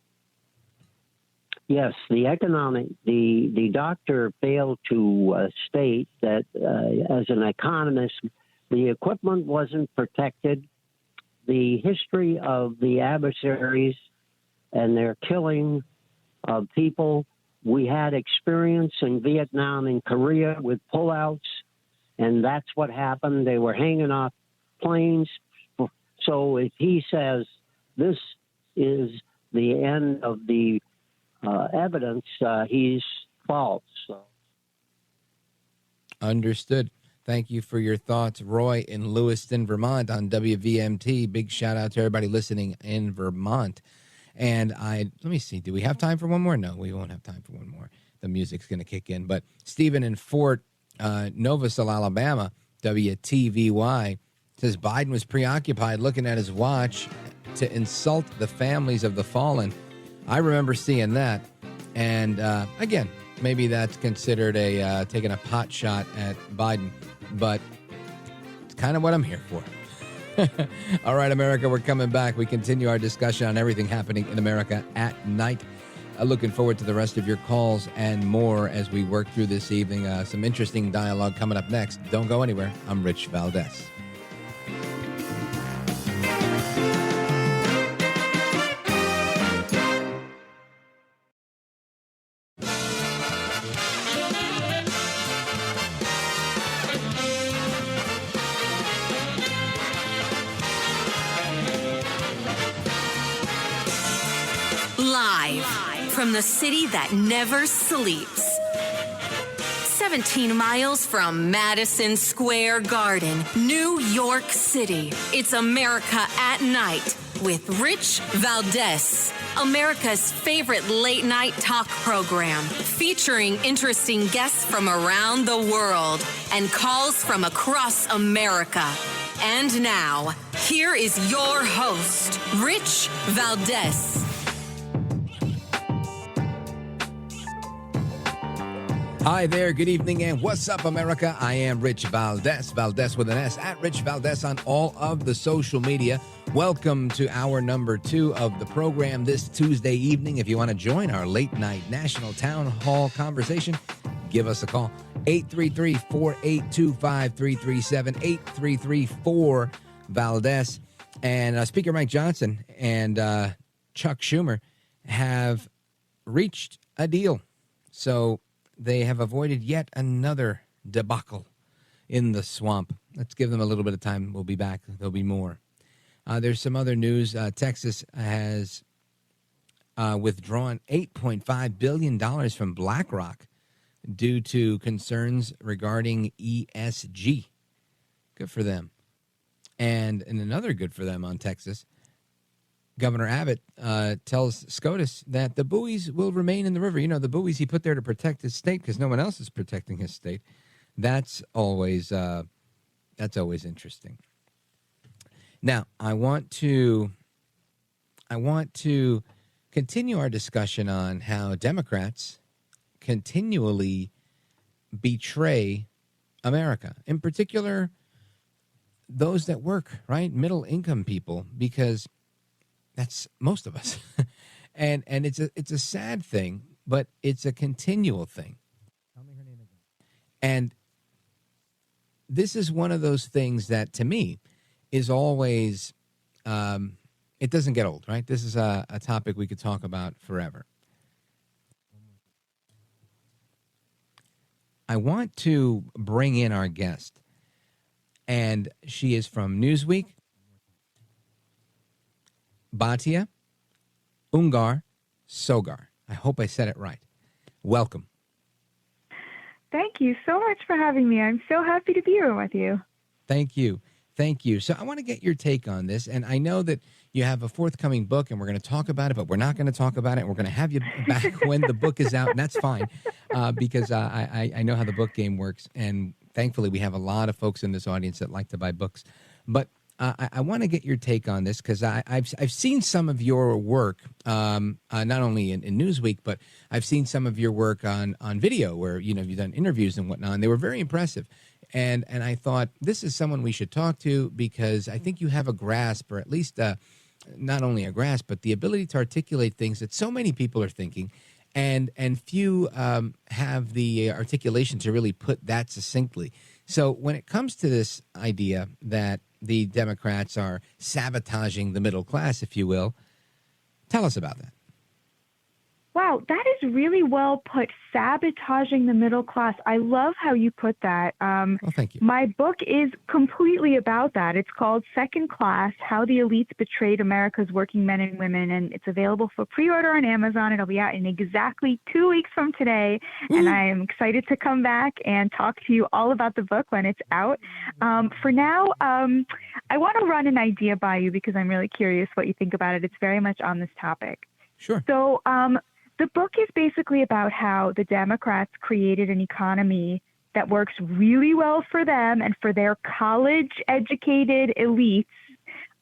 Yes, the doctor failed to state that as an economist, the equipment wasn't protected. The history of the adversaries and their killing of people. We had experience in Vietnam and Korea with pullouts, and that's what happened. They were hanging off planes. So if he says this is the end of the evidence, he's false. So. Understood. Thank you for your thoughts, Roy in Lewiston, Vermont, on WVMT. Big shout out to everybody listening in Vermont. And let me see, do we have time for one more? No, we won't have time for one more. The music's going to kick in. But Stephen in Fort Novosel, Alabama, WTVY, says Biden was preoccupied looking at his watch to insult the families of the fallen. I remember seeing that. And again, maybe that's considered taking a pot shot at Biden, but it's kind of what I'm here for. All right, America, we're coming back. We continue our discussion on everything happening in America at night. Looking forward to the rest of your calls and more as we work through this evening. Some interesting dialogue coming up next. Don't go anywhere. I'm Rich Valdez. Live from the city that never sleeps. 17 miles from Madison Square Garden, New York City. It's America at Night with Rich Valdez, America's favorite late night talk program, featuring interesting guests from around the world and calls from across America. And now, here is your host, Rich Valdez. Hi there, good evening, and what's up, America? I am Rich Valdez, Valdez with an S, at Rich Valdez on all of the social media. Welcome to hour number 2 of the program this Tuesday evening. If you want to join our late night national town hall conversation, give us a call, 833-482-5337, 833-4-Valdez. And Speaker Mike Johnson and Chuck Schumer have reached a deal. So they have avoided yet another debacle in the swamp. Let's give them a little bit of time. We'll be back. There'll be more. There's some other news. Texas has withdrawn $8.5 billion from BlackRock due to concerns regarding ESG. Good for them. And another good for them on Texas, Governor Abbott tells SCOTUS that the buoys will remain in the river. You know, the buoys he put there to protect his state because no one else is protecting his state. That's always interesting. Now, I want to continue our discussion on how Democrats continually betray America, in particular those that work, right? Middle income people, because that's most of us. and it's a sad thing, but it's a continual thing. Tell me her name again. And this is one of those things that, to me, is always, it doesn't get old, right? This is a topic we could talk about forever. I want to bring in our guest, and she is from Newsweek, Batya Ungar-Sargon. I hope I said it right. Welcome. Thank you so much for having me. I'm so happy to be here with you. Thank you. Thank you. So I want to get your take on this, and I know that you have a forthcoming book, and we're going to talk about it, but we're not going to talk about it, and we're going to have you back when the book is out, and that's fine, because I know how the book game works, and thankfully we have a lot of folks in this audience that like to buy books. But I want to get your take on this because I've seen some of your work, not only in Newsweek, but I've seen some of your work on video where, you know, you've done interviews and whatnot, and they were very impressive. And I thought this is someone we should talk to because I think you have a grasp, or at least not only a grasp, but the ability to articulate things that so many people are thinking, and few have the articulation to really put that succinctly. So when it comes to this idea that the Democrats are sabotaging the middle class, if you will, tell us about that. Wow, that is really well put, sabotaging the middle class. I love how you put that. Well, thank you. My book is completely about that. It's called Second Class, How the Elites Betrayed America's Working Men and Women, and it's available for pre-order on Amazon. It'll be out in exactly 2 weeks from today, and I am excited to come back and talk to you all about the book when it's out. For now, I want to run an idea by you because I'm really curious what you think about it. It's very much on this topic. Sure. So, the book is basically about how the Democrats created an economy that works really well for them and for their college-educated elites,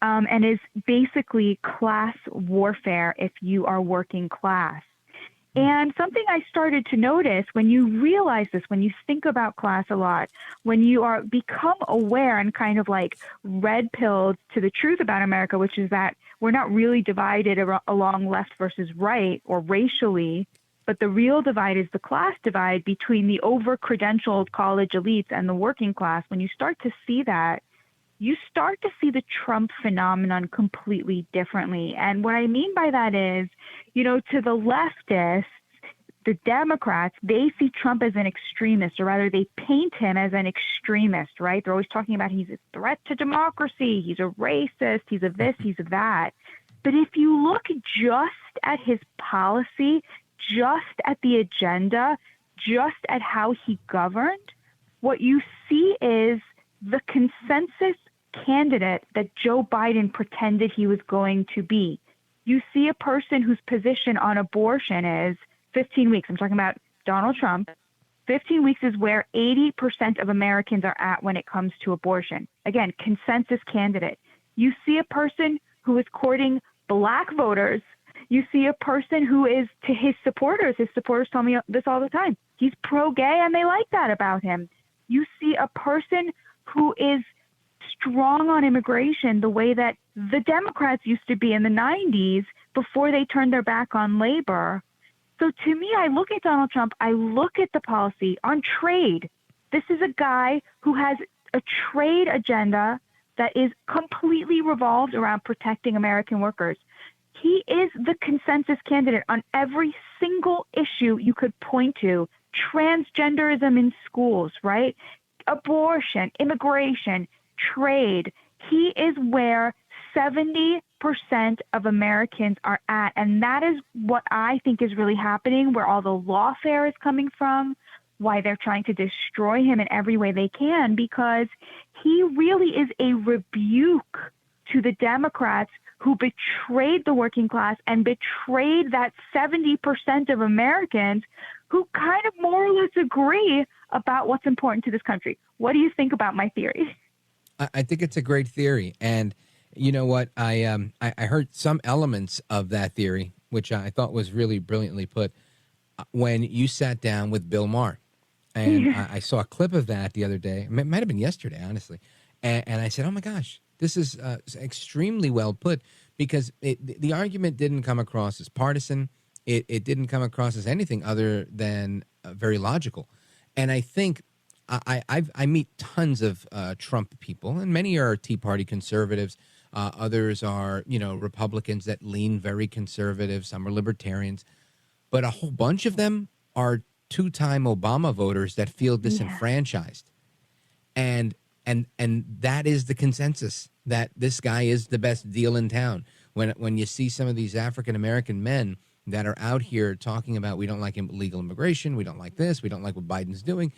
and is basically class warfare if you are working class. And something I started to notice when you realize this, when you think about class a lot, when you are become aware and kind of like red-pilled to the truth about America, which is that we're not really divided along left versus right or racially, but the real divide is the class divide between the over-credentialed college elites and the working class. When you start to see that, you start to see the Trump phenomenon completely differently. And what I mean by that is, you know, to the leftists, the Democrats, they see Trump as an extremist, or rather they paint him as an extremist, right? They're always talking about he's a threat to democracy, he's a racist, he's a this, he's a that. But if you look just at his policy, just at the agenda, just at how he governed, what you see is the consensus candidate that Joe Biden pretended he was going to be. You see a person whose position on abortion is 15 weeks. I'm talking about Donald Trump. 15 weeks is where 80% of Americans are at when it comes to abortion. Again, consensus candidate. You see a person who is courting black voters. You see a person who is, to his supporters tell me this all the time, He's pro-gay, and they like that about him. You see a person who is strong on immigration the way that the Democrats used to be in the 90s before they turned their back on labor. So to me, I look at Donald Trump, I look at the policy on trade. This is a guy who has a trade agenda that is completely revolved around protecting American workers. He is the consensus candidate on every single issue you could point to. Transgenderism in schools, right? Abortion, immigration, trade. He is where 70% of Americans are at. And that is what I think is really happening, where all the lawfare is coming from, why they're trying to destroy him in every way they can, because he really is a rebuke to the Democrats who betrayed the working class and betrayed that 70% of Americans who kind of more or less agree about what's important to this country. What do you think about my theory? I think it's a great theory. And you know what? I heard some elements of that theory, which I thought was really brilliantly put, when you sat down with Bill Maher. And I saw a clip of that the other day. It might have been yesterday, honestly. And I said, oh, my gosh, this is extremely well put, because the argument didn't come across as partisan. It didn't come across as anything other than very logical. And I think I meet tons of Trump people, and many are Tea Party conservatives. Others are, Republicans that lean very conservative. Some are libertarians. But a whole bunch of them are two-time Obama voters that feel disenfranchised. And that is the consensus, that this guy is the best deal in town. When you see some of these African-American men that are out here talking about, we don't like illegal immigration, we don't like this, we don't like what Biden's doing,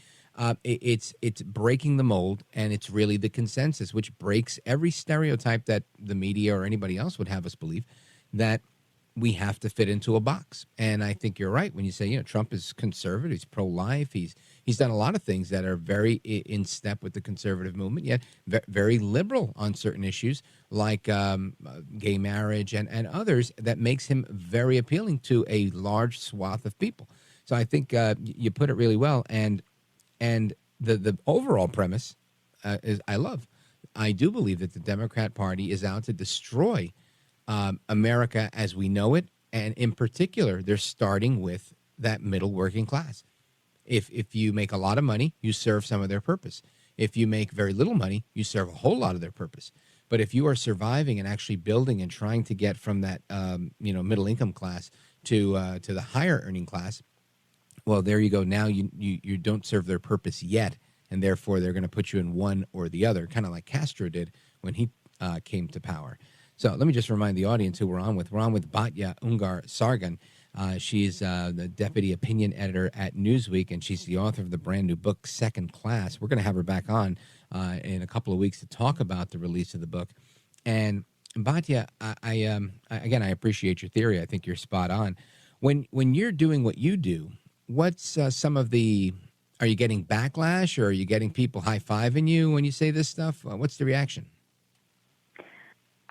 it's breaking the mold, and it's really the consensus, which breaks every stereotype that the media or anybody else would have us believe, that we have to fit into a box. And I think you're right when you say, Trump is conservative, he's pro-life, he's done a lot of things that are very in step with the conservative movement, yet very liberal on certain issues like gay marriage and others, that makes him very appealing to a large swath of people. So I think you put it really well. And the overall premise is I love. I do believe that the Democrat Party is out to destroy America as we know it, and in particular, they're starting with that middle working class. If you make a lot of money, you serve some of their purpose. If you make very little money, you serve a whole lot of their purpose. But if you are surviving and actually building and trying to get from that middle income class to the higher earning class, well, there you go. Now you don't serve their purpose yet, and therefore they're going to put you in one or the other, kind of like Castro did when he came to power. So let me just remind the audience who we're on with. We're on with Batya Ungar-Sargon. She's the deputy opinion editor at Newsweek, and she's the author of the brand new book, Second Class. We're going to have her back on in a couple of weeks to talk about the release of the book. And Batya, I appreciate your theory. I think you're spot on. When you're doing what you do, what's some of the, are you getting backlash, or are you getting people high-fiving you when you say this stuff? What's the reaction?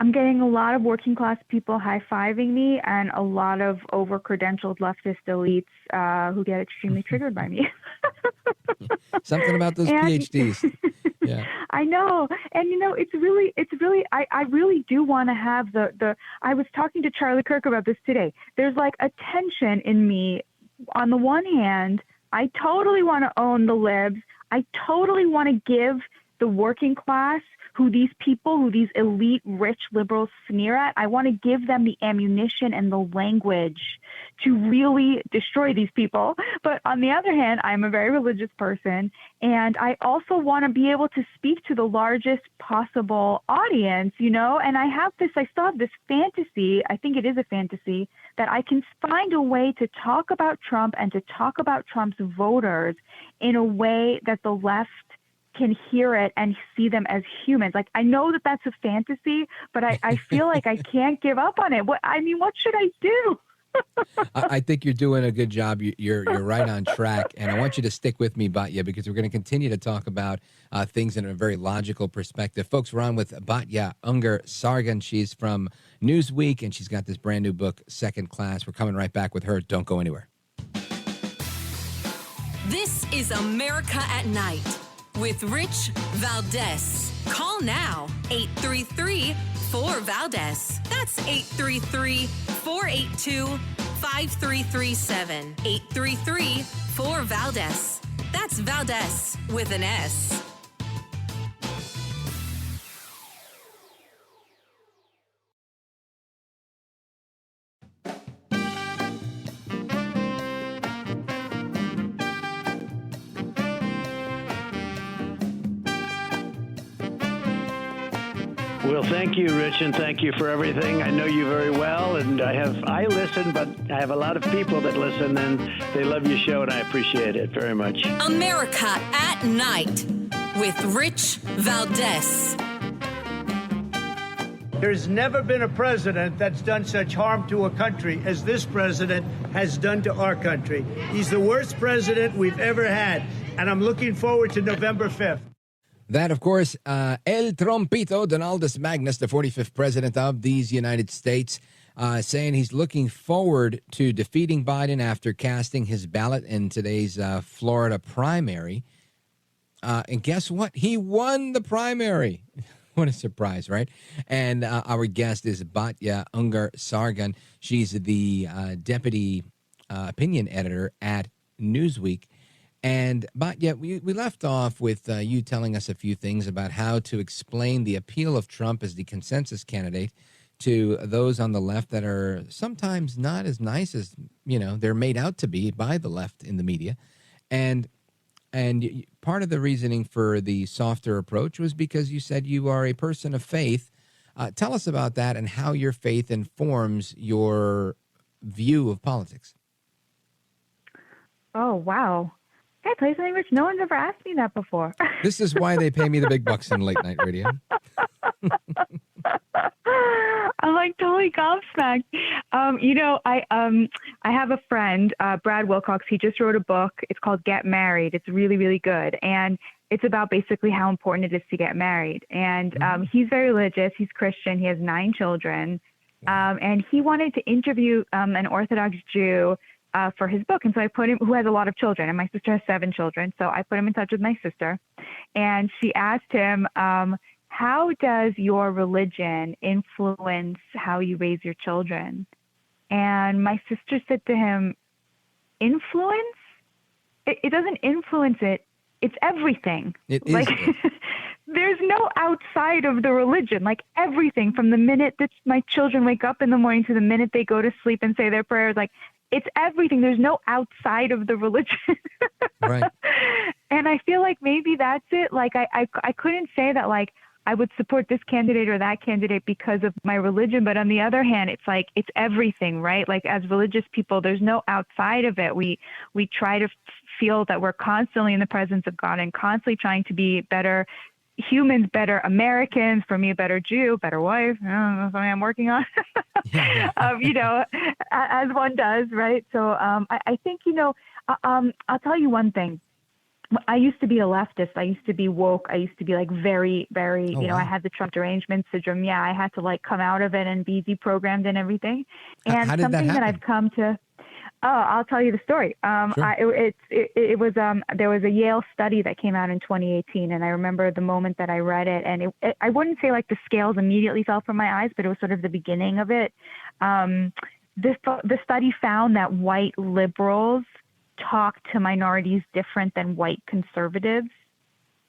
I'm getting a lot of working class people high-fiving me, and a lot of over-credentialed leftist elites who get extremely triggered by me. Something about those PhDs. Yeah. I know. And, it's really, I really do want to have I was talking to Charlie Kirk about this today. There's like a tension in me. On the one hand, I totally want to own the libs. I totally want to give the working class, who these elite, rich liberals sneer at, I want to give them the ammunition and the language to really destroy these people. But on the other hand, I'm a very religious person, and I also want to be able to speak to the largest possible audience, and I still have this fantasy, I think it is a fantasy, that I can find a way to talk about Trump and to talk about Trump's voters in a way that the left can hear it and see them as humans. Like, I know that that's a fantasy, but I feel like I can't give up on it. What should I do? I think you're doing a good job. You're right on track. And I want you to stick with me, Batya, because we're going to continue to talk about things in a very logical perspective. Folks, we're on with Batya Ungar-Sargon. She's from Newsweek, and she's got this brand new book, Second Class. We're coming right back with her. Don't go anywhere. This is America at Night with Rich Valdez. Call now, 833-4-VALDEZ. That's 833-482-5337. 833-4-VALDEZ. That's Valdez with an S. Well, thank you, Rich, and thank you for everything. I know you very well, and I listen, but I have a lot of people that listen, and they love your show, and I appreciate it very much. America at Night with Rich Valdez. There's never been a president that's done such harm to a country as this president has done to our country. He's the worst president we've ever had, and I'm looking forward to November 5th. That, of course, El Trompito, Donaldus Magnus, the 45th president of these United States, saying he's looking forward to defeating Biden after casting his ballot in today's Florida primary. And guess what? He won the primary. What a surprise, right? And our guest is Batya Ungar-Sargon. She's the deputy opinion editor at Newsweek. And Batya, we left off with you telling us a few things about how to explain the appeal of Trump as the consensus candidate to those on the left that are sometimes not as nice as, they're made out to be by the left in the media. And part of the reasoning for the softer approach was because you said you are a person of faith. Tell us about that and how your faith informs your view of politics. Oh, wow. Can I play something, Rich? No one's ever asked me that before. This is why they pay me the big bucks in late night radio. I'm like totally gobsmacked. I have a friend, Brad Wilcox. He just wrote a book. It's called Get Married. It's really, really good. And it's about basically how important it is to get married. And he's very religious. He's Christian. He has 9 children. And he wanted to interview an Orthodox Jew for his book. And so I put him, who has a lot of children, and my sister has 7 children. So I put him in touch with my sister, and she asked him, how does your religion influence how you raise your children? And my sister said to him, influence? It doesn't influence it. It's everything. It is. Like, there's no outside of the religion. Like everything from the minute that my children wake up in the morning to the minute they go to sleep and say their prayers, like, it's everything. There's no outside of the religion. Right. And I feel like maybe that's it. Like I couldn't say that like I would support this candidate or that candidate because of my religion. But on the other hand, it's like it's everything, right? Like as religious people, there's no outside of it. We try to feel that we're constantly in the presence of God and constantly trying to be better humans, better Americans, for me, a better Jew, better wife, something I'm working on, as one does, right? So I think, I'll tell you one thing. I used to be a leftist. I used to be woke. I used to be like very, very, wow. I had the Trump derangement syndrome. Yeah, I had to like come out of it and be deprogrammed and everything. And how did something that I've come to... Oh, I'll tell you the story. Sure. It was there was a Yale study that came out in 2018, and I remember the moment that I read it, and I wouldn't say like the scales immediately fell from my eyes, but it was sort of the beginning of it. The study found that white liberals talk to minorities different than white conservatives.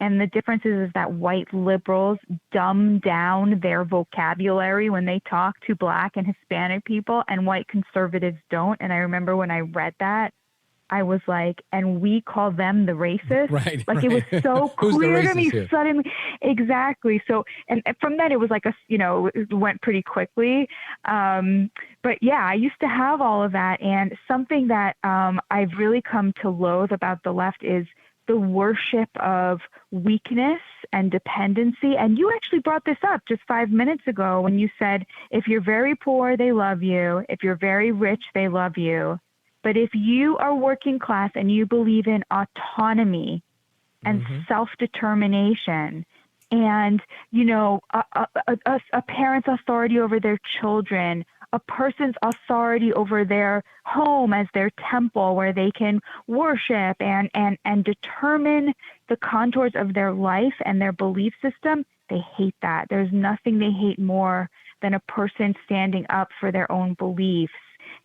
And the difference is that white liberals dumb down their vocabulary when they talk to Black and Hispanic people, and white conservatives don't. And I remember when I read that, I was like, and we call them the racists? Right. Like it was so clear to me suddenly. Exactly. So, and from that, it was like it went pretty quickly. But yeah, I used to have all of that. And something that I've really come to loathe about the left is the worship of weakness and dependency. And you actually brought this up just 5 minutes ago when you said, if you're very poor, they love you. If you're very rich, they love you. But if you are working class and you believe in autonomy and self-determination and, a parent's authority over their children, a person's authority over their home as their temple where they can worship and determine the contours of their life and their belief system, they hate that. There's nothing they hate more than a person standing up for their own beliefs.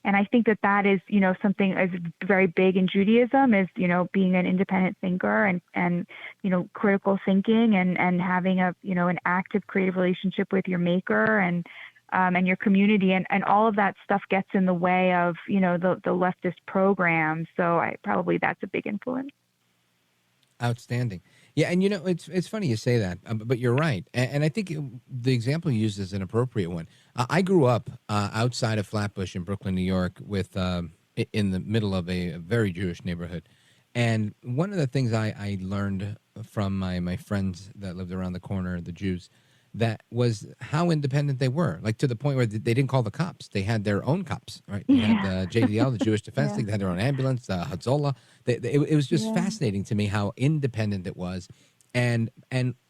And I think that is, something is very big in Judaism is, being an independent thinker and critical thinking and having an active creative relationship with your maker and your community. And all of that stuff gets in the way of, the leftist programs. So that's a big influence. Outstanding. Yeah, and it's funny you say that, but you're right. And I think the example you used is an appropriate one. I grew up outside of Flatbush in Brooklyn, New York, with in the middle of a very Jewish neighborhood. And one of the things I learned from my friends that lived around the corner, the Jews, that was how independent they were, like to the point where they didn't call the cops. They had their own cops, right? They had JDL, the Jewish Defense League. They had their own ambulance, Hatzolah. It was just fascinating to me how independent it was. And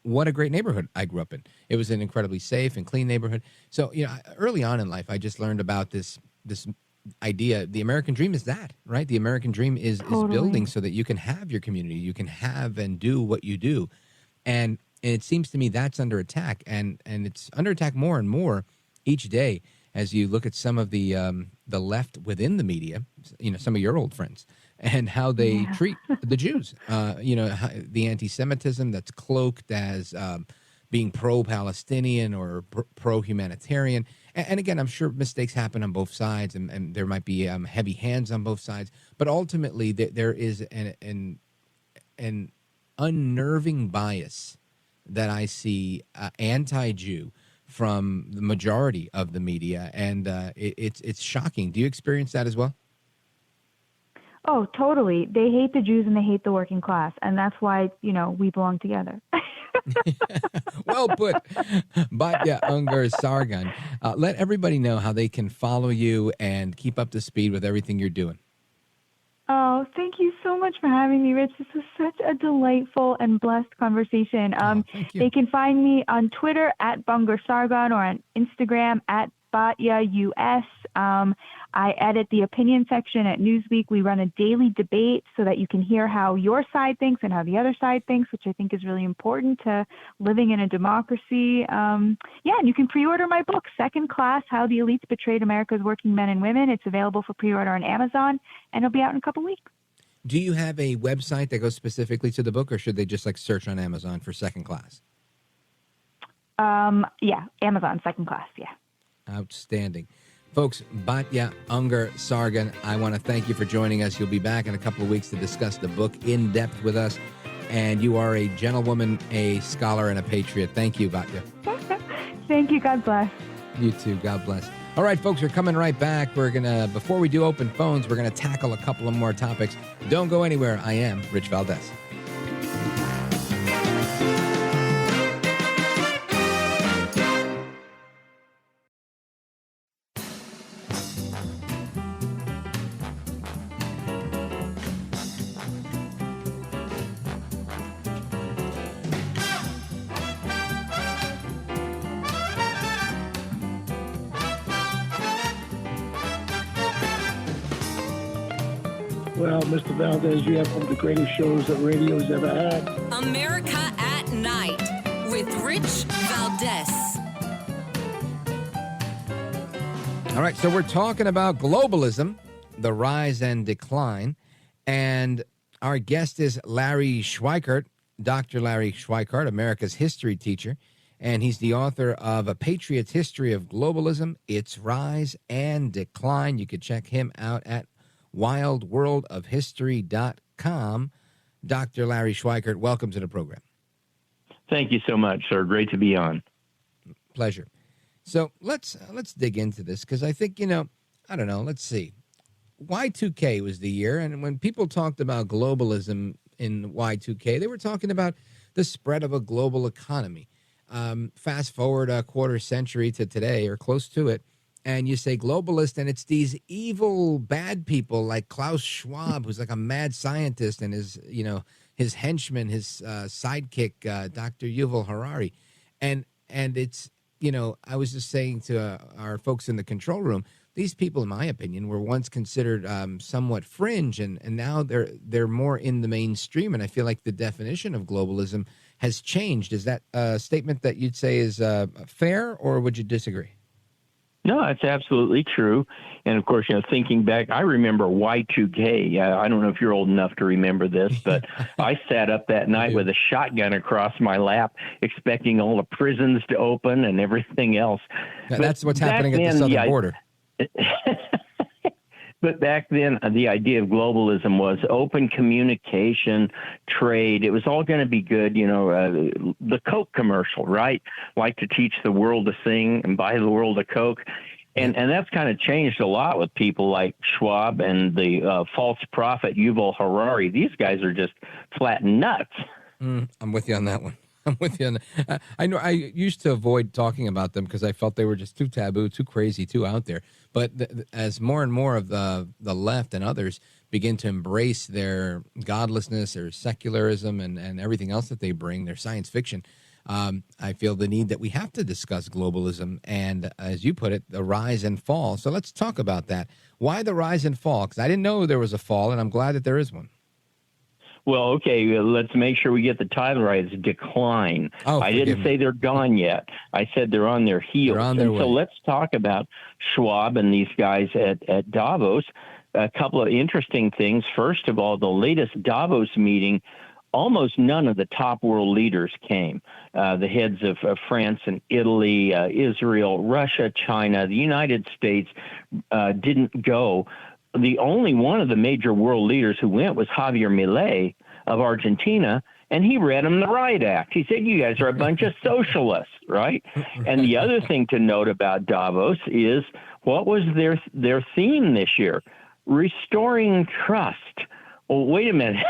what a great neighborhood I grew up in. It was an incredibly safe and clean neighborhood. So, early on in life, I just learned about this idea. The American dream is that, right? The American dream is building so that you can have your community. You can have and do what you do. And it seems to me that's under attack, and it's under attack more and more each day as you look at some of the left within the media, some of your old friends, and how they treat the Jews. The anti-Semitism that's cloaked as being pro-Palestinian or pro-humanitarian. And again, I'm sure mistakes happen on both sides, and there might be heavy hands on both sides. But ultimately, there is an unnerving bias that I see anti-Jew from the majority of the media, and it's shocking. Do you experience that as well? Oh, totally. They hate the Jews and they hate the working class, and that's why we belong together. Well put, Batya Ungar-Sargon. Let everybody know how they can follow you and keep up to speed with everything you're doing. Oh, thank you so much for having me, Rich. This was such a delightful and blessed conversation. Thank you. They can find me on Twitter at Ungar-Sargon or on Instagram at Batya US. I edit the opinion section at Newsweek. We run a daily debate so that you can hear how your side thinks and how the other side thinks, which I think is really important to living in a democracy. And you can pre-order my book, Second Class, How the Elites Betrayed America's Working Men and Women. It's available for pre-order on Amazon, and it'll be out in a couple weeks. Do you have a website that goes specifically to the book, or should they just search on Amazon for Second Class? Amazon, Second Class, Outstanding. Folks, Batya Ungar-Sargon, I want to thank you for joining us. You'll be back in a couple of weeks to discuss the book in depth with us. And you are a gentlewoman, a scholar, and a patriot. Thank you, Batya. Thank you. God bless. You too. God bless. All right, folks, we're coming right back. We're going to, before we do open phones, we're going to tackle a couple of more topics. Don't go anywhere. I am Rich Valdez. Well, Mr. Valdez, you have one of the greatest shows that radio's ever had. America at Night with Rich Valdez. All right, so we're talking about globalism, the rise and decline. And our guest is Larry Schweikart, Dr. Larry Schweikart, America's history teacher. And he's the author of A Patriot's History of Globalism, Its Rise and Decline. You could check him out at wildworldofhistory.com. Dr. Larry Schweikart, welcome to the program. Thank you so much, sir. Great to be on. Pleasure. So let's dig into this, because I think, I don't know, let's see. Y2K was the year, and when people talked about globalism in Y2K, they were talking about the spread of a global economy. Fast forward a quarter century to today, or close to it, and you say globalist, and it's these evil, bad people like Klaus Schwab, who's like a mad scientist, and his henchman, his sidekick, Dr. Yuval Harari. And it's I was just saying to our folks in the control room, these people, in my opinion, were once considered somewhat fringe, and now they're more in the mainstream. And I feel like the definition of globalism has changed. Is that a statement that you'd say is fair, or would you disagree? No, that's absolutely true. And of course, thinking back, I remember Y2K. I don't know if you're old enough to remember this, but I sat up that night with a shotgun across my lap, expecting all the prisons to open and everything else. That's what's happening at the southern border. But back then, the idea of globalism was open communication, trade. It was all going to be good. The Coke commercial, right? Like to teach the world to sing and buy the world a Coke. And that's kind of changed a lot with people like Schwab and the false prophet Yuval Harari. These guys are just flat nuts. I'm with you on that one. I'm with you on that. I know I used to avoid talking about them because I felt they were just too taboo, too crazy, too out there. But as more and more of the left and others begin to embrace their godlessness, their secularism, and everything else that they bring, their science fiction, I feel the need that we have to discuss globalism and, as you put it, the rise and fall. So let's talk about that. Why the rise and fall? Because I didn't know there was a fall, and I'm glad that there is one. Well, okay, let's make sure we get the title right. It's decline. I didn't say they're gone yet. I said they're on their heels. They're on their way. So let's talk about Schwab and these guys at Davos. A couple of interesting things. First of all, the latest Davos meeting, almost none of the top world leaders came. The heads of France and Italy, Israel, Russia, China, the United States didn't go. The only one of the major world leaders who went was Javier Milei of Argentina, and he read them the Riot Act. He said, you guys are a bunch of socialists, right? And the other thing to note about Davos is, what was their theme this year? Restoring trust. Well, wait a minute.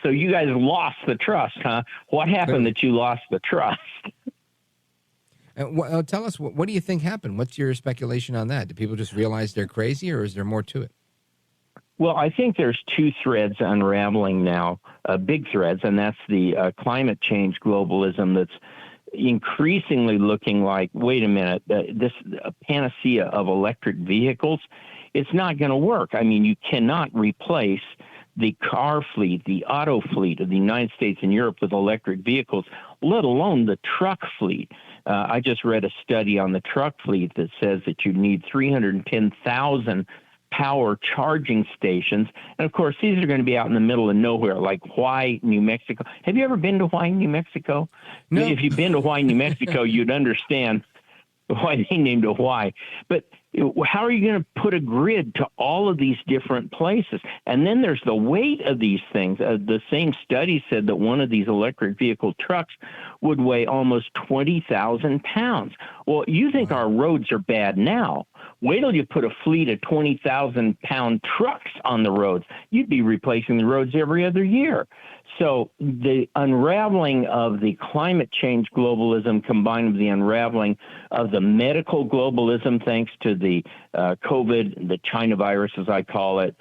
So you guys lost the trust, huh? What happened that you lost the trust? Tell us, what do you think happened? What's your speculation on that? Do people just realize they're crazy, or is there more to it? Well, I think there's two threads unraveling now, big threads, and that's the climate change globalism that's increasingly looking like, wait a minute, this panacea of electric vehicles, it's not going to work. I mean, you cannot replace the car fleet, the auto fleet of the United States and Europe with electric vehicles, let alone the truck fleet. I just read a study on the truck fleet that says that you need 310,000 power charging stations. And of course, these are going to be out in the middle of nowhere, like Hawaii, New Mexico. Have you ever been to Hawaii, New Mexico? No. If you've been to Hawaii, New Mexico, you'd understand why they named it Hawaii. But how are you going to put a grid to all of these different places? And then there's the weight of these things. The same study said that one of these electric vehicle trucks would weigh almost 20,000 pounds. Well, you think our roads are bad now. Wait till you put a fleet of 20,000-pound trucks on the roads. You'd be replacing the roads every other year. So the unraveling of the climate change globalism combined with the unraveling of the medical globalism, thanks to the COVID, the China virus, as I call it,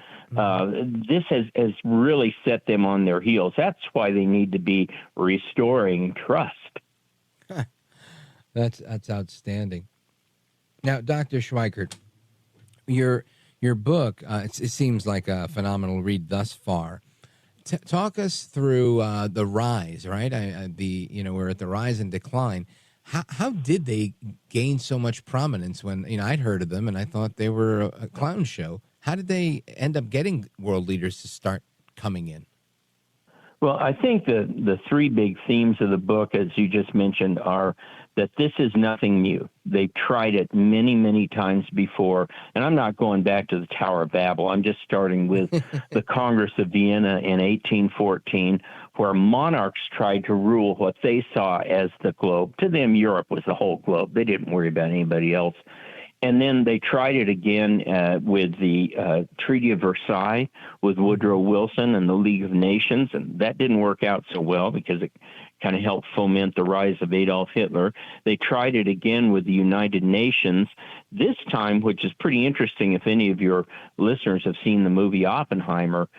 this has really set them on their heels. That's why they need to be restoring trust. That's outstanding. Now, Dr. Schweikart, your book, it seems like a phenomenal read thus far. Talk us through the rise, right? We're at the rise and decline. How did they gain so much prominence when, I'd heard of them and I thought they were a clown show. How did they end up getting world leaders to start coming in? Well, I think the three big themes of the book, as you just mentioned, are that this is nothing new. They've tried it many, many times before. And I'm not going back to the Tower of Babel. I'm just starting with the Congress of Vienna in 1814, where monarchs tried to rule what they saw as the globe. To them, Europe was the whole globe. They didn't worry about anybody else. And then they tried it again with the Treaty of Versailles with Woodrow Wilson and the League of Nations, and that didn't work out so well because it kind of helped foment the rise of Adolf Hitler. They tried it again with the United Nations, this time, which is pretty interesting if any of your listeners have seen the movie Oppenheimer.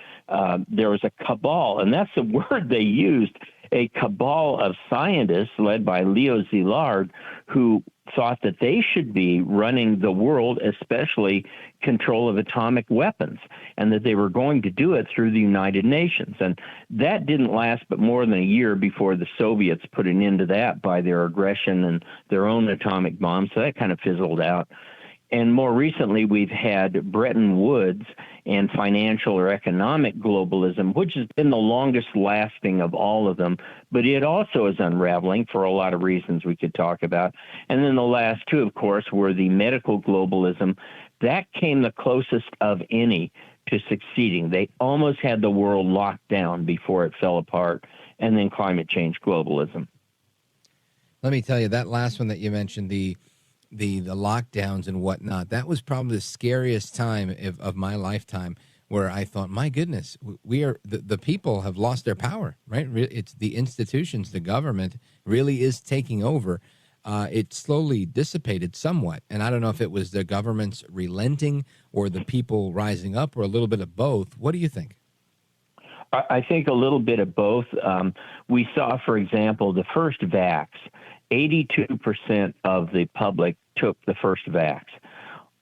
There was a cabal, and that's the word they used. a cabal of scientists led by Leo Szilard who thought that they should be running the world, especially control of atomic weapons, and that they were going to do it through the United Nations. And that didn't last but more than a year before the Soviets put an end to that by their aggression and their own atomic bombs. So that kind of fizzled out. And more recently, we've had Bretton Woods and financial or economic globalism, which has been the longest lasting of all of them, but it also is unraveling for a lot of reasons we could talk about. And then the last two, of course, were the medical globalism. That came the closest of any to succeeding. They almost had the world locked down before it fell apart, and then climate change globalism. Let me tell you, that last one that you mentioned, the lockdowns and whatnot, that was probably the scariest time of my lifetime, where I thought, my goodness, we are the people have lost their power, right? It's the institutions, the government really is taking over. It slowly dissipated somewhat, and I don't know if it was the government's relenting or the people rising up or a little bit of both. What do you think? I think a little bit of both. We saw, for example, the first vax. 82% of the public took the first vax.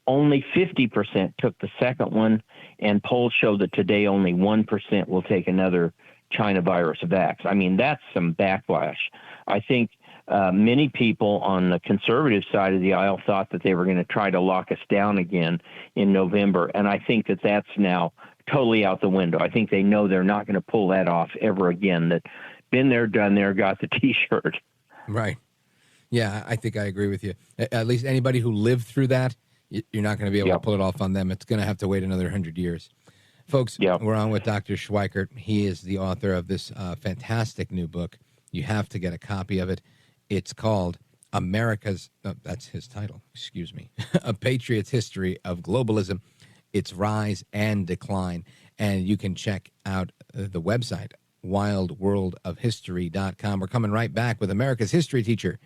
Only 50% took the second one, and polls show that today only 1% will take another China virus vax. I mean, that's some backlash. I think many people on the conservative side of the aisle thought that they were going to try to lock us down again in November, and I think that that's now totally out the window. I think they know they're not going to pull that off ever again, that been there, done there, got the T-shirt. Right. Yeah, I think I agree with you. At least anybody who lived through that, you're not going to be able to pull it off on them. It's going to have to wait another 100 years. Folks, we're on with Dr. Schweikart. He is the author of this fantastic new book. You have to get a copy of it. It's called America's, that's his title, excuse me, A Patriot's History of Globalism, Its Rise and Decline. And you can check out the website, wildworldofhistory.com. We're coming right back with America's history teacher,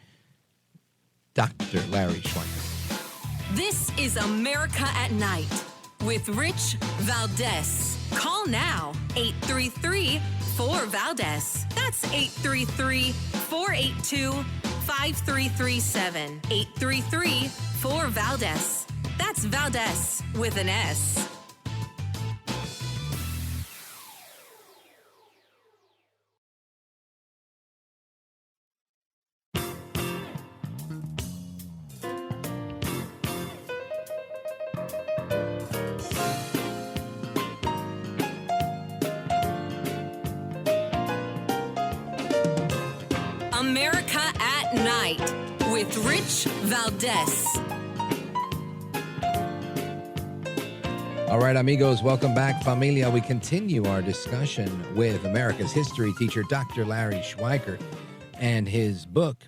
Dr. Larry Schweikart. This is America at Night with Rich Valdez. Call now, 833-4-VALDEZ. That's 833-482-5337. 833-4-VALDEZ. That's Valdez with an S. America at Night with Rich Valdez. All right, amigos, welcome back, familia. We continue our discussion with America's history teacher, Dr. Larry Schweikart, and his book,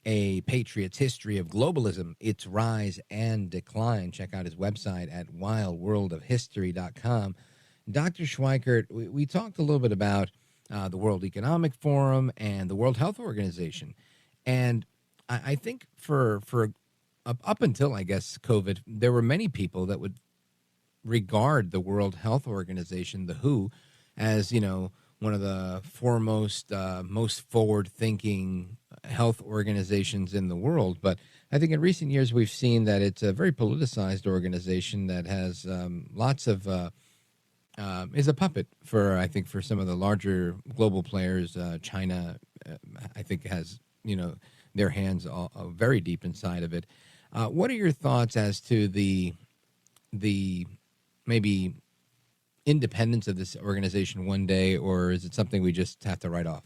A Patriot's History of Globalism, Its Rise and Decline. Check out his website at wildworldofhistory.com. Dr. Schweikart, we talked a little bit about the World Economic Forum and the World Health Organization. And I think for up until, I guess, COVID, there were many people that would regard the World Health Organization, the WHO, as, one of the foremost, most forward-thinking health organizations in the world. But I think in recent years, we've seen that it's a very politicized organization that has lots of is a puppet for some of the larger global players. China, I think, has, their hands all very deep inside of it. What are your thoughts as to the maybe independence of this organization one day, or is it something we just have to write off?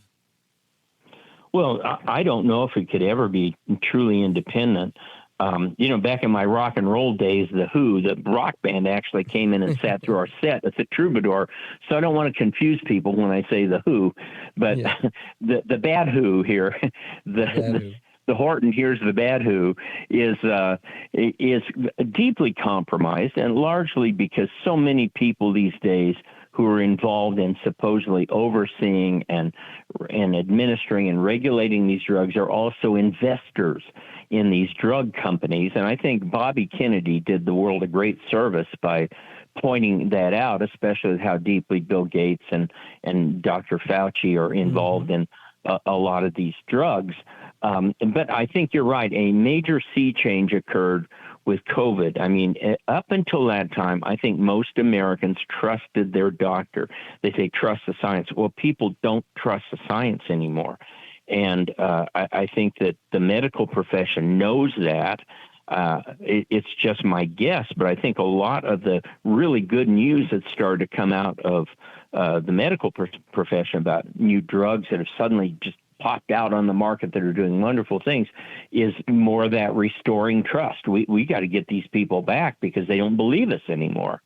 Well, I don't know if it could ever be truly independent. Back in my rock and roll days, the Who, the rock band, actually came in and sat through our set at the Troubadour. So I don't want to confuse people when I say the Who, but the bad Who here, the Horton, here's the bad Who, is deeply compromised, and largely because so many people these days who are involved in supposedly overseeing and administering and regulating these drugs are also investors in these drug companies. And I think Bobby Kennedy did the world a great service by pointing that out, especially how deeply Bill Gates and Dr. Fauci are involved in a lot of these drugs. But I think you're right. A major sea change occurred with COVID. I mean, up until that time, I think most Americans trusted their doctor. They say, trust the science. Well, people don't trust the science anymore. And I think that the medical profession knows that. It's just my guess, but I think a lot of the really good news that started to come out of the medical profession about new drugs that have suddenly just popped out on the market that are doing wonderful things is more of that restoring trust. We got to get these people back because they don't believe us anymore.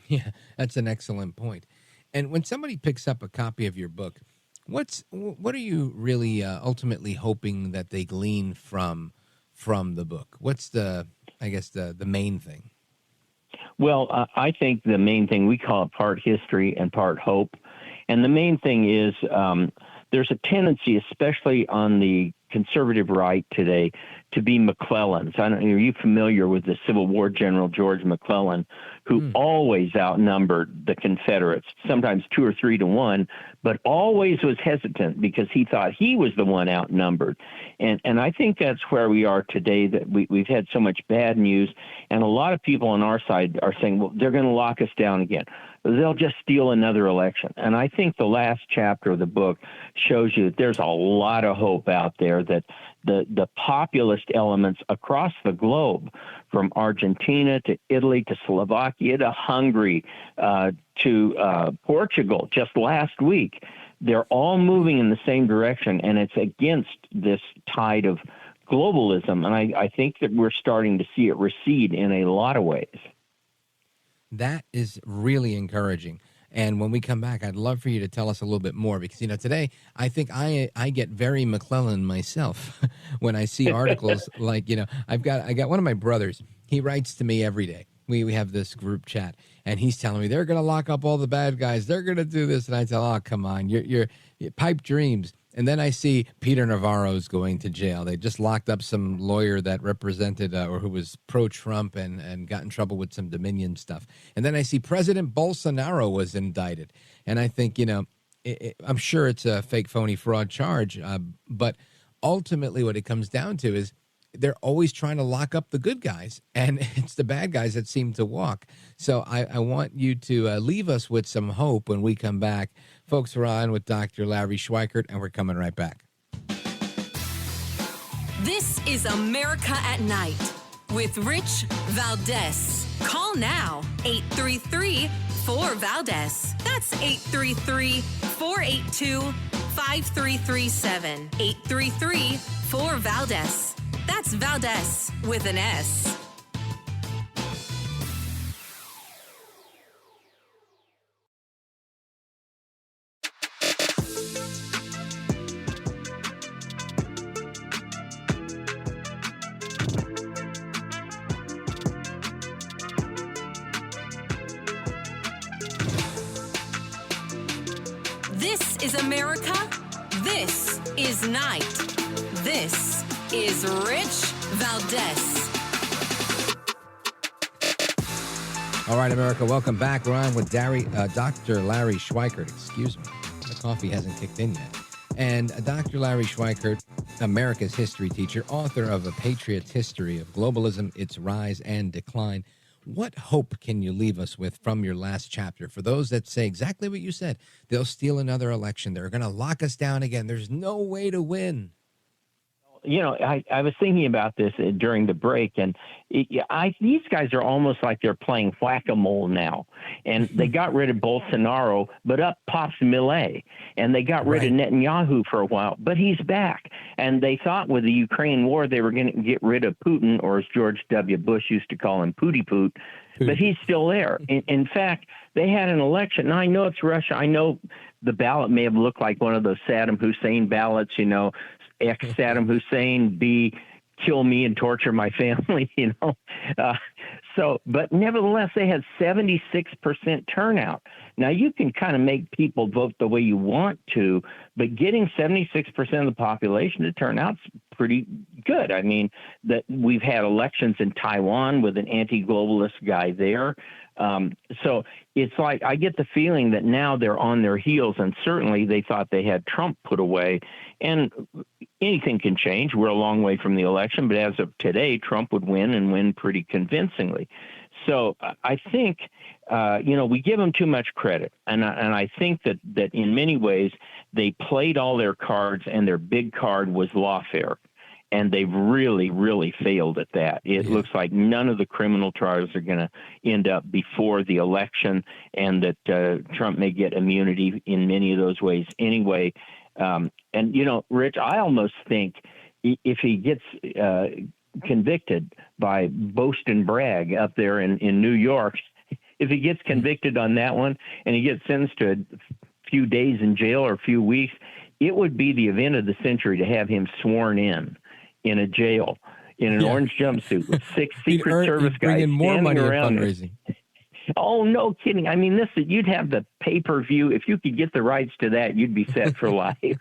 Yeah, that's an excellent point. And when somebody picks up a copy of your book, what are you really ultimately hoping that they glean from the book? What's the main thing? Well, I think the main thing, we call it part history and part hope. And the main thing is there's a tendency, especially on the conservative right today, to be McClellans. Are you familiar with the Civil War General George McClellan, who always outnumbered the Confederates, sometimes 2 or 3 to 1, but always was hesitant because he thought he was the one outnumbered. And I think that's where we are today, that we've had so much bad news, and a lot of people on our side are saying, well, they're going to lock us down again. They'll just steal another election. And I think the last chapter of the book shows you that there's a lot of hope out there, that the populist elements across the globe, from Argentina to Italy to Slovakia to Hungary to Portugal just last week, they're all moving in the same direction, and it's against this tide of globalism. And I think that we're starting to see it recede in a lot of ways. That is really encouraging. And when we come back, I'd love for you to tell us a little bit more, because, today I think I get very McClellan myself when I see articles like, I got one of my brothers. He writes to me every day. We have this group chat, and he's telling me they're going to lock up all the bad guys. They're going to do this. And I tell, oh, come on, you're pipe dreams. And then I see Peter Navarro's going to jail. They just locked up some lawyer that represented or who was pro-Trump and got in trouble with some Dominion stuff. And then I see President Bolsonaro was indicted. And I think, I'm sure it's a fake, phony, fraud charge. But ultimately what it comes down to is they're always trying to lock up the good guys, and it's the bad guys that seem to walk. So I want you to leave us with some hope when we come back. Folks, we're on with Dr. Larry Schweikart, and we're coming right back. This is America at Night with Rich Valdez. Call now, 833-4-VALDEZ. That's 833-482-5337. 833-4-VALDEZ. That's Valdez with an S. This is America. This is Night. This is Rich Valdez. All right, America, welcome back. We're on with Dr. Larry Schweikart. Excuse me. The coffee hasn't kicked in yet. And Dr. Larry Schweikart, America's history teacher, author of A Patriot's History of Globalism, Its Rise and Decline. What hope can you leave us with from your last chapter for those that say exactly what you said? They'll steal another election. They're going to lock us down again. There's no way to win. I was thinking about this during the break, and these guys are almost like they're playing whack-a-mole now. And they got rid of Bolsonaro, but up pops Millet. And they got rid of Netanyahu for a while, but he's back. And they thought with the Ukraine war they were going to get rid of Putin, or as George W. Bush used to call him, Pooty Poot. But he's still there. In fact, they had an election. Now, I know it's Russia. I know the ballot may have looked like one of those Saddam Hussein ballots, X Saddam Hussein, B, kill me and torture my family, but nevertheless, they had 76% turnout. Now, you can kind of make people vote the way you want to, but getting 76% of the population to turn out's pretty good. I mean, that we've had elections in Taiwan with an anti-globalist guy there. So it's like I get the feeling that now they're on their heels, and certainly they thought they had Trump put away. And anything can change. We're a long way from the election, but as of today, Trump would win and win pretty convincingly. So I think, we give them too much credit. And I think that in many ways they played all their cards, and their big card was lawfare. And they've really, really failed at that. It looks like none of the criminal trials are going to end up before the election, and that Trump may get immunity in many of those ways anyway. Rich, I almost think if he gets convicted by boast and brag up there in New York, if he gets convicted on that one and he gets sentenced to a few days in jail or a few weeks, it would be the event of the century to have him sworn in a jail in an orange jumpsuit with 6 Secret Service guys bring in more money in fundraising. Oh, no kidding. I mean, you'd have the pay-per-view. If you could get the rights to that, you'd be set for life.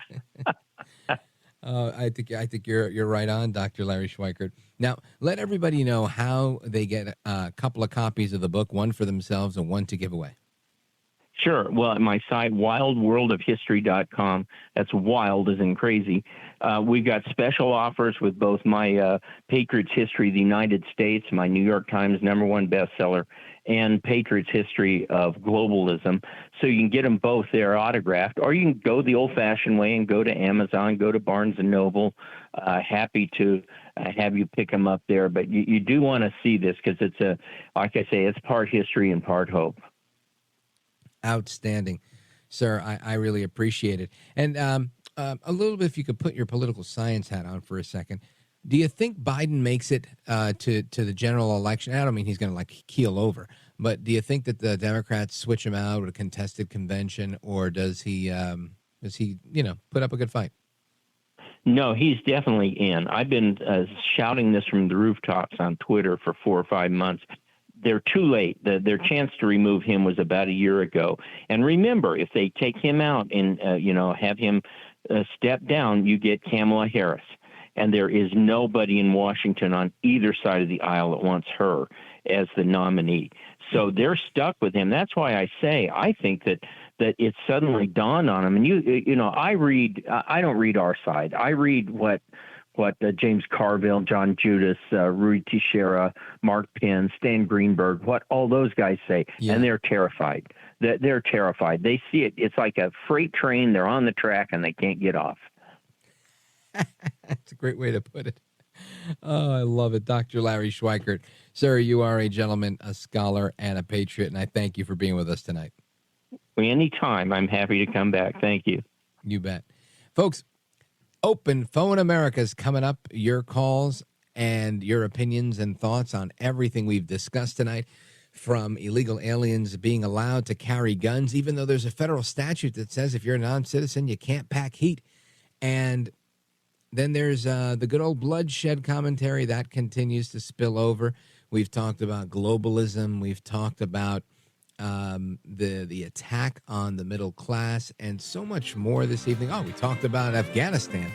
I think you're right on, Dr. Larry Schweikart. Now, let everybody know how they get a couple of copies of the book, one for themselves and one to give away. Sure. Well, at my site, wildworldofhistory.com, that's wild as in crazy. We've got special offers with both my Patriot's History of the United States, my New York Times #1 bestseller, and Patriot's History of Globalism. So you can get them both there autographed, or you can go the old-fashioned way and go to Amazon, go to Barnes & Noble. Happy to have you pick them up there. But you do want to see this because it's like I say, it's part history and part hope. Outstanding, sir. I really appreciate it. And a little bit, if you could put your political science hat on for a second, do you think Biden makes it to the general election? I don't mean he's going to keel over, but do you think that the Democrats switch him out with a contested convention, or does he put up a good fight? No, he's definitely in. I've been shouting this from the rooftops on Twitter for 4 or 5 months. They're too late. Their chance to remove him was about a year ago. And remember, if they take him out and have him step down, you get Kamala Harris. And there is nobody in Washington on either side of the aisle that wants her as the nominee. So they're stuck with him. That's why I say I think that it suddenly dawned on him. And I don't read our side. I read what James Carville, John Judas, Rui Teixeira, Mark Penn, Stan Greenberg, what all those guys say, and they're terrified. They're terrified. They see it. It's like a freight train. They're on the track, and they can't get off. That's a great way to put it. Oh, I love it. Dr. Larry Schweikart. Sir, you are a gentleman, a scholar, and a patriot, and I thank you for being with us tonight. Anytime. I'm happy to come back. Thank you. You bet. Folks, Open Phone America is coming up. Your calls and your opinions and thoughts on everything we've discussed tonight, from illegal aliens being allowed to carry guns, even though there's a federal statute that says if you're a non-citizen, you can't pack heat. And then there's the good old bloodshed commentary that continues to spill over. We've talked about globalism. We've talked about the attack on the middle class, and so much more this evening. Oh, we talked about Afghanistan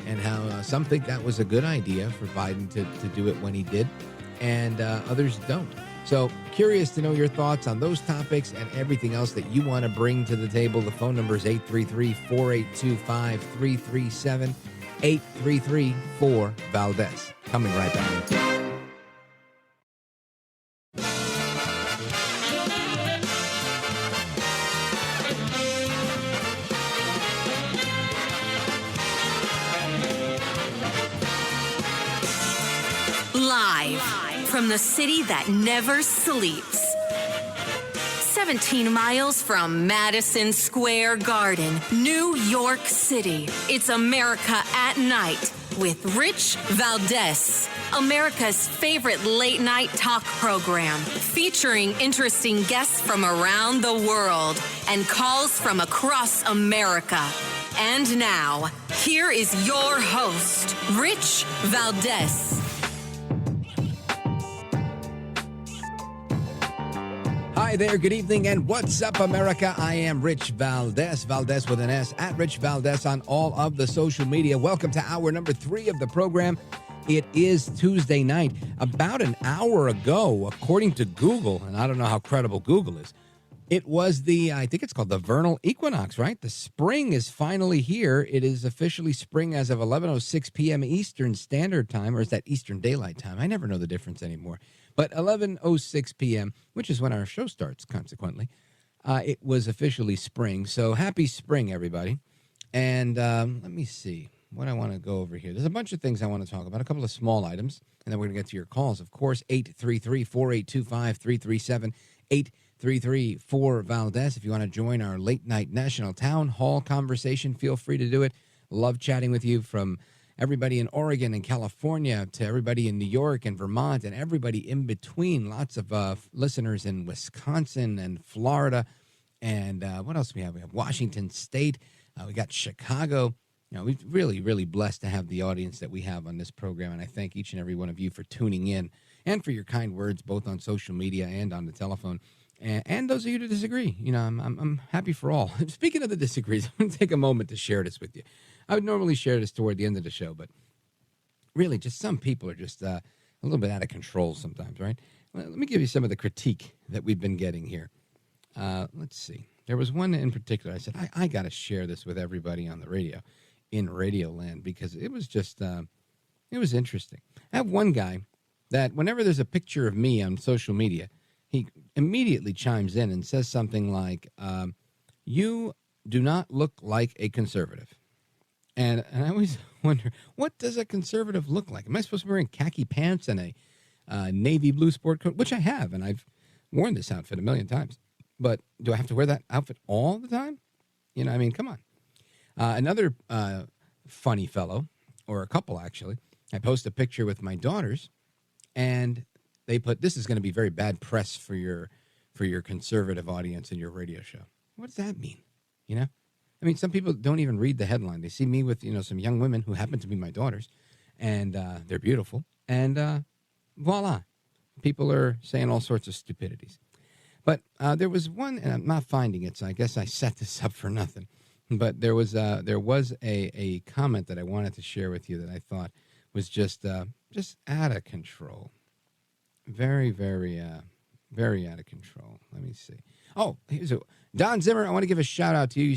and how some think that was a good idea for Biden to do it when he did, and others don't. So curious to know your thoughts on those topics and everything else that you want to bring to the table. The phone number is 833-482-5337, 833-4-VALDEZ. Coming right back. Live from the city that never sleeps. 17 miles from Madison Square Garden, New York City. It's America at Night with Rich Valdez, America's favorite late night talk program, featuring interesting guests from around the world and calls from across America. And now, here is your host, Rich Valdez. Hi there, good evening, and what's up, America? I am Rich Valdez, Valdez with an S, at Rich Valdez on all of the social media. Welcome to hour number 3 of the program. It is Tuesday night. About an hour ago, according to Google, and I don't know how credible Google is, it was I think it's called the vernal equinox, right? The spring is finally here. It is officially spring as of 11:06 p.m. Eastern Standard Time, or is that Eastern Daylight Time? I never know the difference anymore. But 11:06 p.m., which is when our show starts, consequently, it was officially spring. So happy spring, everybody. And let me see what I want to go over here. There's a bunch of things I want to talk about, a couple of small items, and then we're going to get to your calls. Of course, 833-4825-337, 833-4-VALDEZ. If you want to join our late-night national town hall conversation, feel free to do it. Love chatting with you, from everybody in Oregon and California to everybody in New York and Vermont and everybody in between. Lots of listeners in Wisconsin and Florida. And what else do we have? We have Washington State. We got Chicago. You know, we're really, really blessed to have the audience that we have on this program. And I thank each and every one of you for tuning in and for your kind words, both on social media and on the telephone. And those of you who disagree, you know, I'm happy for all. Speaking of the disagrees, I'm going to take a moment to share this with you. I would normally share this toward the end of the show, but really, just some people are just a little bit out of control sometimes, right? Well, let me give you some of the critique that we've been getting here. Let's see. There was one in particular. I said, I got to share this with everybody on the radio, in Radio Land, because it was just, it was interesting. I have one guy that whenever there's a picture of me on social media, he immediately chimes in and says something like, you do not look like a conservative. And I always wonder, what does a conservative look like? Am I supposed to be wearing khaki pants and a navy blue sport coat? Which I have, and I've worn this outfit a million times. But do I have to wear that outfit all the time? You know, I mean, come on. Another funny fellow, or a couple actually, I post a picture with my daughters, and they put, this is going to be very bad press for your conservative audience in your radio show. What does that mean? You know? I mean, some people don't even read the headline. They see me with, you know, some young women who happen to be my daughters, and they're beautiful. And voila, people are saying all sorts of stupidities. But there was one, and I'm not finding it, so I guess I set this up for nothing. But there was a comment that I wanted to share with you that I thought was just out of control. Very, very, very out of control. Let me see. Oh, here's Don Zimmer. I want to give a shout out to you.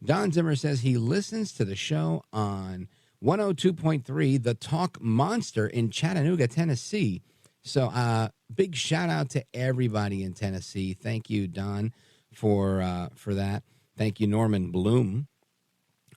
Don Zimmer says he listens to the show on 102.3, The Talk Monster in Chattanooga, Tennessee. So big shout out to everybody in Tennessee. Thank you, Don, for that. Thank you, Norman Bloom,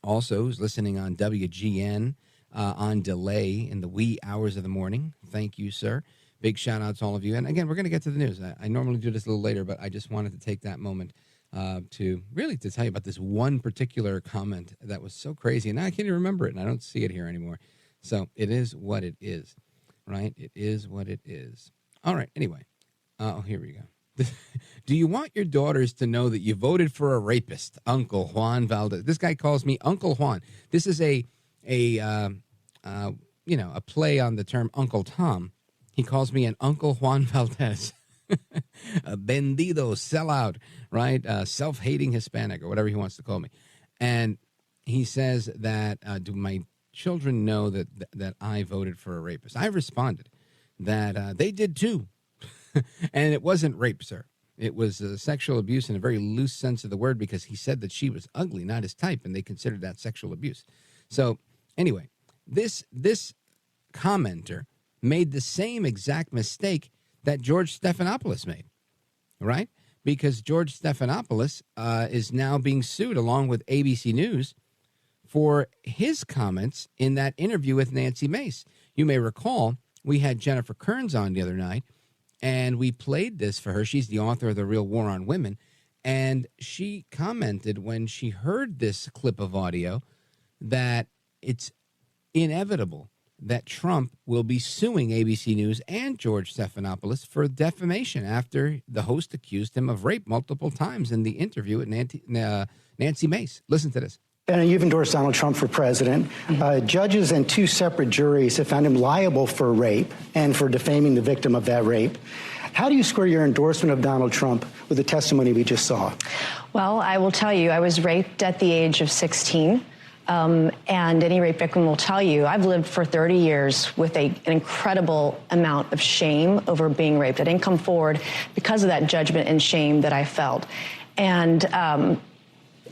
also, who's listening on WGN on delay in the wee hours of the morning. Thank you, sir. Big shout out to all of you. And again, we're going to get to the news. I normally do this a little later, but I just wanted to take that moment to tell you about this one particular comment that was so crazy. And now I can't even remember it, and I don't see it here anymore. So it is what it is, right? It is what it is. All right. Anyway, here we go. Do you want your daughters to know that you voted for a rapist, Uncle Juan Valdez? This guy calls me Uncle Juan. This is a play on the term Uncle Tom. He calls me an Uncle Juan Valdez, a bandido, sellout, right? Self-hating Hispanic, or whatever he wants to call me. And he says that, do my children know that I voted for a rapist? I responded that they did too. And it wasn't rape, sir. It was sexual abuse in a very loose sense of the word, because he said that she was ugly, not his type, and they considered that sexual abuse. So anyway, this commenter made the same exact mistake that George Stephanopoulos made, right? Because George Stephanopoulos is now being sued along with ABC News for his comments in that interview with Nancy Mace. You may recall we had Jennifer Kearns on the other night, and we played this for her. She's the author of The Real War on Women. And she commented when she heard this clip of audio that it's inevitable that Trump will be suing ABC News and George Stephanopoulos for defamation after the host accused him of rape multiple times in the interview with Nancy Mace. Listen to this. And you've endorsed Donald Trump for president. Judges and two separate juries have found him liable for rape and for defaming the victim of that rape. How do you square your endorsement of Donald Trump with the testimony we just saw? Well, I will tell you, I was raped at the age of 16. And any rape victim will tell you, I've lived for 30 years with an incredible amount of shame over being raped. I didn't come forward because of that judgment and shame that I felt. And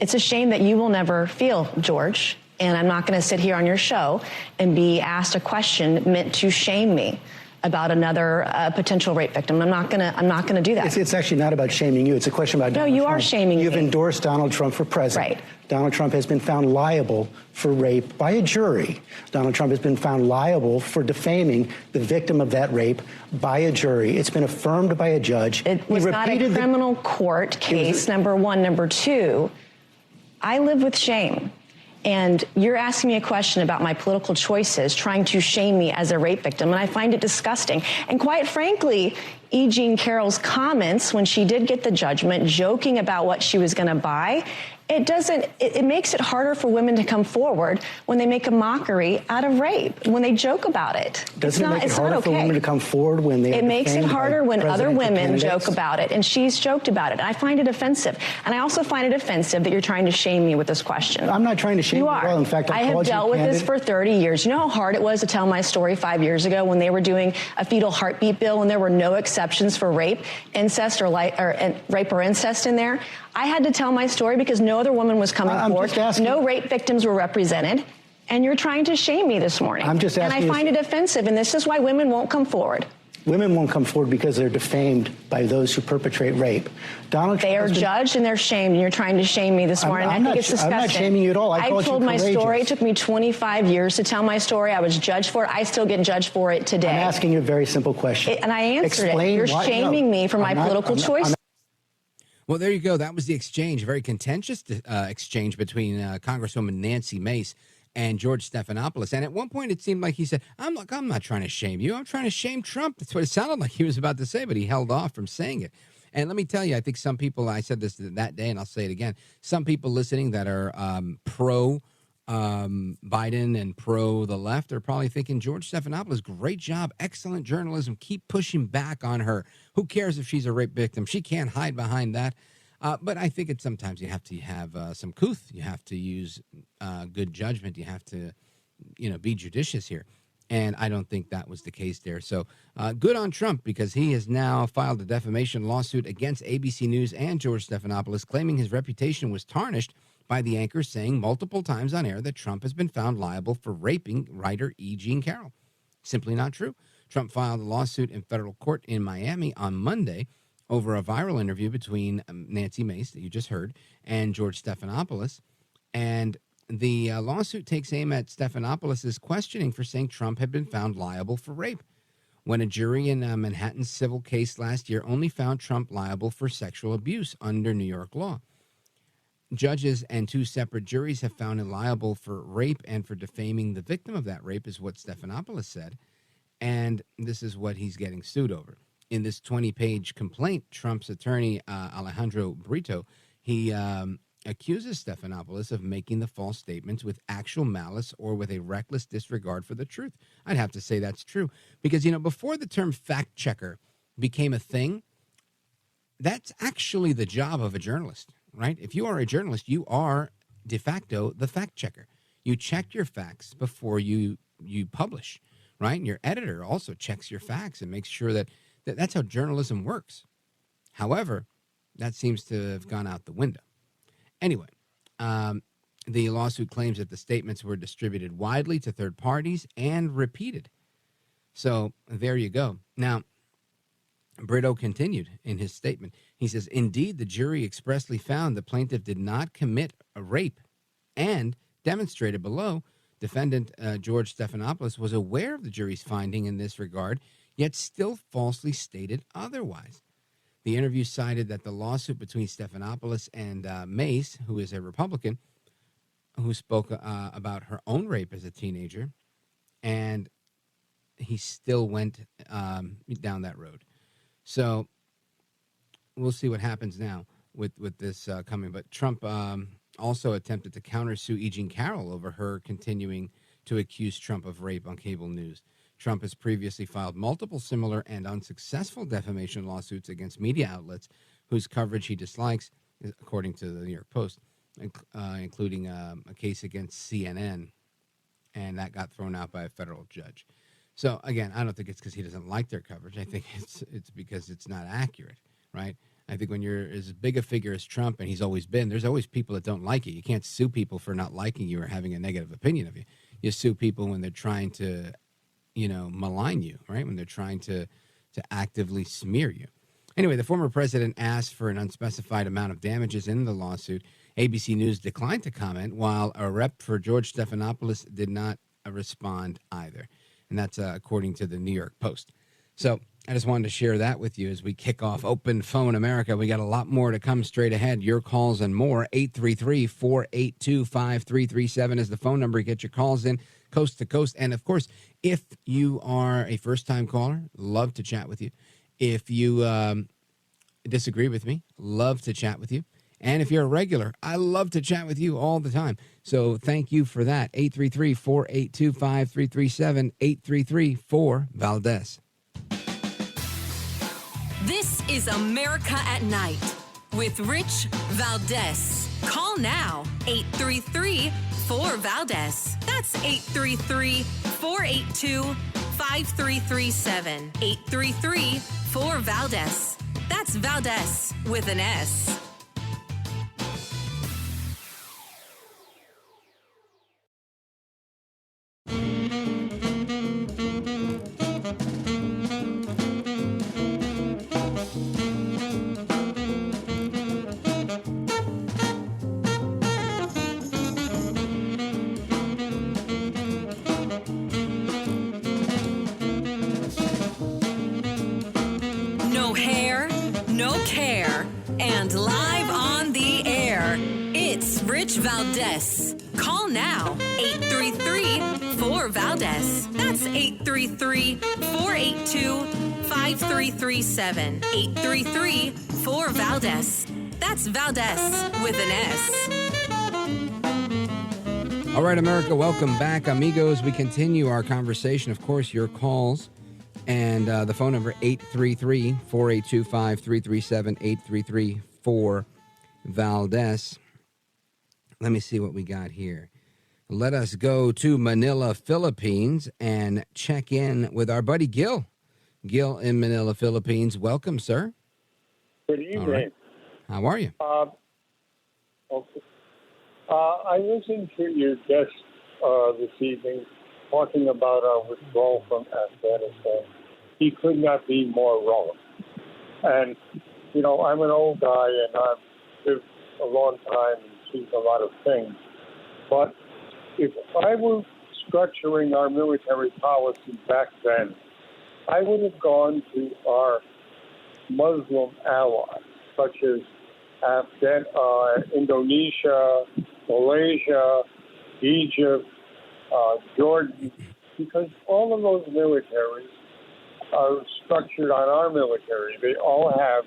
it's a shame that you will never feel, George. And I'm not going to sit here on your show and be asked a question meant to shame me about another potential rape victim. I'm not going to do that. It's actually not about shaming you. It's a question about Donald Trump. No, you are shaming me. You've endorsed Donald Trump for president. Right. Donald Trump has been found liable for rape by a jury. Donald Trump has been found liable for defaming the victim of that rape by a jury. It's been affirmed by a judge. It was not a criminal court case, number one. Number two, I live with shame. And you're asking me a question about my political choices, trying to shame me as a rape victim, and I find it disgusting. And quite frankly, E. Jean Carroll's comments when she did get the judgment, joking about what she was going to buy, it makes it harder for women to come forward when they make a mockery out of rape, when they joke about it. Doesn't it make it harder for women to come forward when they It makes it harder when other women joke about it, and she's joked about it. And I find it offensive. And I also find it offensive that you're trying to shame me with this question. I'm not trying to shame you at all. In fact, I have dealt with this for 30 years. You know how hard it was to tell my story 5 years ago when they were doing a fetal heartbeat bill and there were no exceptions for rape, incest, or rape or incest in there? I had to tell my story because no other woman was coming forward. No rape victims were represented. And you're trying to shame me this morning. I'm just asking. And I find it offensive, and this is why women won't come forward. Women won't come forward because they're defamed by those who perpetrate rape. Donald Trump. They are judged and they're shamed, and you're trying to shame me this morning. I think it's disgusting. I'm not shaming you at all. I told my story. It took me 25 years to tell my story. I was judged for it. I still get judged for it today. I'm asking you a very simple question. And I answered it. You're shaming me for my political choices. Well, there you go. That was the exchange, a very contentious exchange between Congresswoman Nancy Mace and George Stephanopoulos. And at one point, it seemed like he said, I'm not trying to shame you. I'm trying to shame Trump. That's what it sounded like he was about to say, but he held off from saying it. And let me tell you, I think some people, I said this that day, and I'll say it again, some people listening that are pro Biden and pro the left are probably thinking, George Stephanopoulos, great job, excellent journalism, keep pushing back on her. Who cares if she's a rape victim? She can't hide behind that. But I think sometimes you have to have some couth. You have to use good judgment. You have to, be judicious here. And I don't think that was the case there. So good on Trump, because he has now filed a defamation lawsuit against ABC News and George Stephanopoulos, claiming his reputation was tarnished by the anchor saying multiple times on air that Trump has been found liable for raping writer E. Jean Carroll. Simply not true. Trump filed a lawsuit in federal court in Miami on Monday over a viral interview between Nancy Mace, that you just heard, and George Stephanopoulos. And the lawsuit takes aim at Stephanopoulos' questioning for saying Trump had been found liable for rape, when a jury in a Manhattan civil case last year only found Trump liable for sexual abuse under New York law. Judges and two separate juries have found him liable for rape and for defaming the victim of that rape, is what Stephanopoulos said. And this is what he's getting sued over. In this 20-page complaint, Trump's attorney, Alejandro Brito, he accuses Stephanopoulos of making the false statements with actual malice or with a reckless disregard for the truth. I'd have to say that's true. Because, before the term fact checker became a thing, that's actually the job of a journalist, right? If you are a journalist, you are de facto the fact checker. You check your facts before you publish, right? And your editor also checks your facts and makes sure that that's how journalism works. However, that seems to have gone out the window. Anyway, the lawsuit claims that the statements were distributed widely to third parties and repeated. So there you go. Now, Brito continued in his statement. He says, indeed, the jury expressly found the plaintiff did not commit a rape and demonstrated below defendant George Stephanopoulos was aware of the jury's finding in this regard, yet still falsely stated otherwise. The interview cited that the lawsuit between Stephanopoulos and Mace, who is a Republican, who spoke about her own rape as a teenager, and he still went down that road. So we'll see what happens now with this coming. But Trump also attempted to countersue E. Jean Carroll over her continuing to accuse Trump of rape on cable news. Trump has previously filed multiple similar and unsuccessful defamation lawsuits against media outlets whose coverage he dislikes, according to the New York Post. including a case against CNN, and that got thrown out by a federal judge. So again, I don't think it's because he doesn't like their coverage. I think it's because it's not accurate, right? I think when you're as big a figure as Trump, and he's always been, there's always people that don't like you. You can't sue people for not liking you or having a negative opinion of you. You sue people when they're trying to, malign you, right? When they're trying to actively smear you. Anyway, the former president asked for an unspecified amount of damages in the lawsuit. ABC News declined to comment, while a rep for George Stephanopoulos did not respond either. And that's according to the New York Post. So I just wanted to share that with you as we kick off Open Phone America. We got a lot more to come straight ahead. Your calls and more. 833-482-5337 is the phone number. Get your calls in coast to coast. And, of course, if you are a first-time caller, love to chat with you. If you disagree with me, love to chat with you. And if you're a regular, I love to chat with you all the time. So thank you for that. 833-482-5337, 833-4-VALDEZ. This is America at Night with Rich Valdez. Call now, 833-4-VALDEZ. That's 833-482-5337. 833-4-VALDEZ. That's Valdez with an S. Valdez. Call now, 833-4-VALDEZ. That's 833-482-5337. 833-4-VALDEZ. That's Valdez with an S. All right, America, welcome back. Amigos, we continue our conversation. Of course, your calls and the phone number, 833-482-5337, 833-4-VALDEZ. Let me see what we got here. Let us go to Manila, Philippines, and check in with our buddy Gil. Gil in Manila, Philippines. Welcome, sir. Good evening. Right. How are you? Okay. I listened to your guest this evening talking about our withdrawal from Afghanistan. He could not be more wrong. And, I'm an old guy, and I've lived a long time and seen a lot of things. But if I were structuring our military policy back then, I would have gone to our Muslim allies, such as Indonesia, Malaysia, Egypt, Jordan, because all of those militaries are structured on our military. They all have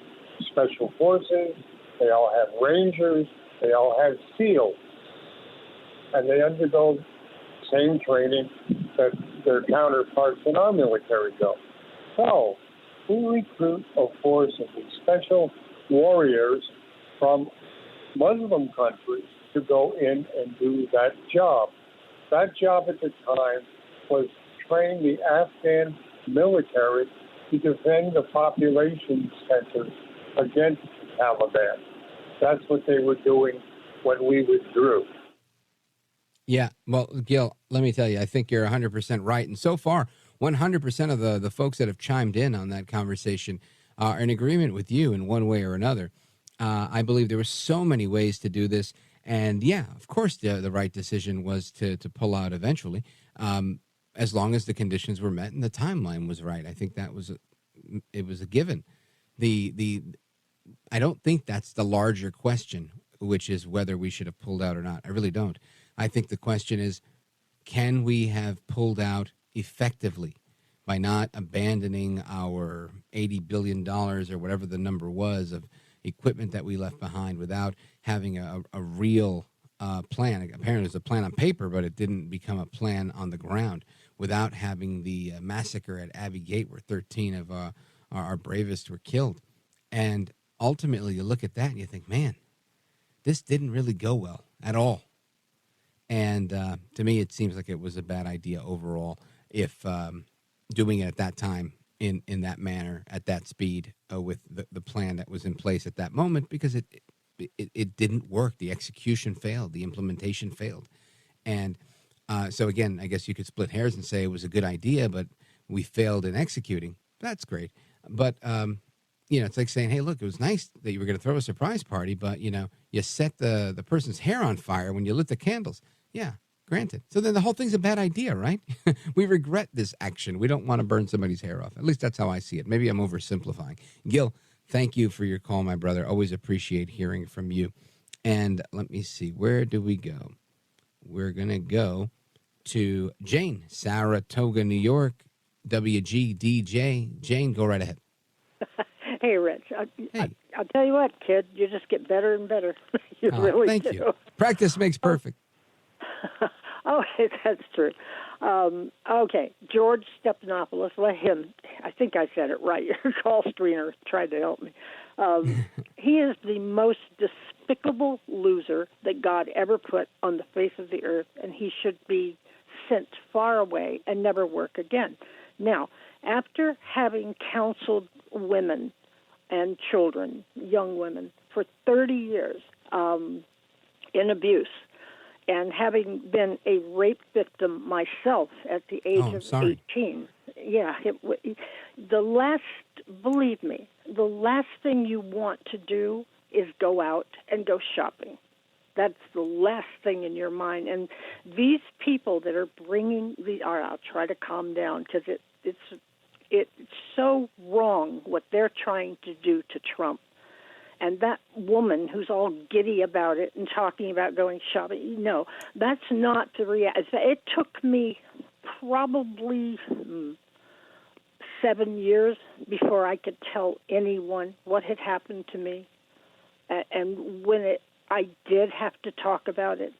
special forces, they all have rangers, they all have SEALs, and they undergo same training that their counterparts in our military go. So we recruit a force of these special warriors from Muslim countries to go in and do that job. That job at the time was train the Afghan military to defend the population centers against the Taliban. That's what they were doing when we withdrew. Yeah, well, Gil, let me tell you, I think you're 100% right. And so far, 100% of the folks that have chimed in on that conversation are in agreement with you in one way or another. I believe there were so many ways to do this. And yeah, of course, the right decision was to pull out eventually, as long as the conditions were met and the timeline was right. I think that was it was a given. I don't think that's the larger question, which is whether we should have pulled out or not. I really don't. I think the question is, can we have pulled out effectively by not abandoning our $80 billion or whatever the number was of equipment that we left behind without having a real plan? Apparently it was a plan on paper, but it didn't become a plan on the ground, without having the massacre at Abbey Gate where 13 of our bravest were killed. And ultimately you look at that and you think, man, this didn't really go well at all. And to me, it seems like it was a bad idea overall if doing it at that time in that manner, at that speed, with the plan that was in place at that moment, because it didn't work. The execution failed. The implementation failed. And so, again, I guess you could split hairs and say it was a good idea, but we failed in executing. That's great. But, it's like saying, hey, look, it was nice that you were going to throw a surprise party, but, you set the person's hair on fire when you lit the candles. Yeah, granted. So then the whole thing's a bad idea, right? We regret this action. We don't want to burn somebody's hair off. At least that's how I see it. Maybe I'm oversimplifying. Gil, thank you for your call, my brother. Always appreciate hearing from you. And let me see, where do we go? We're going to go to Jane, Saratoga, New York, WGDJ. Jane, go right ahead. Hey, Rich. I'll tell you what, kid, you just get better and better. You really thank do. you. Practice makes perfect. Oh, that's true. Okay, George Stephanopoulos, let him, I think I said it right, your call screener tried to help me. He is the most despicable loser that God ever put on the face of the earth, and he should be sent far away and never work again. Now, after having counseled women and children, young women, for 30 years in abuse, and having been a rape victim myself at the age of 18, believe me, the last thing you want to do is go out and go shopping. That's the last thing in your mind. And these people that are bringing I'll try to calm down because it's so wrong what they're trying to do to Trump. And that woman who's all giddy about it and talking about going shopping, that's not the reality. It took me probably 7 years before I could tell anyone what had happened to me. And when I did have to talk about it,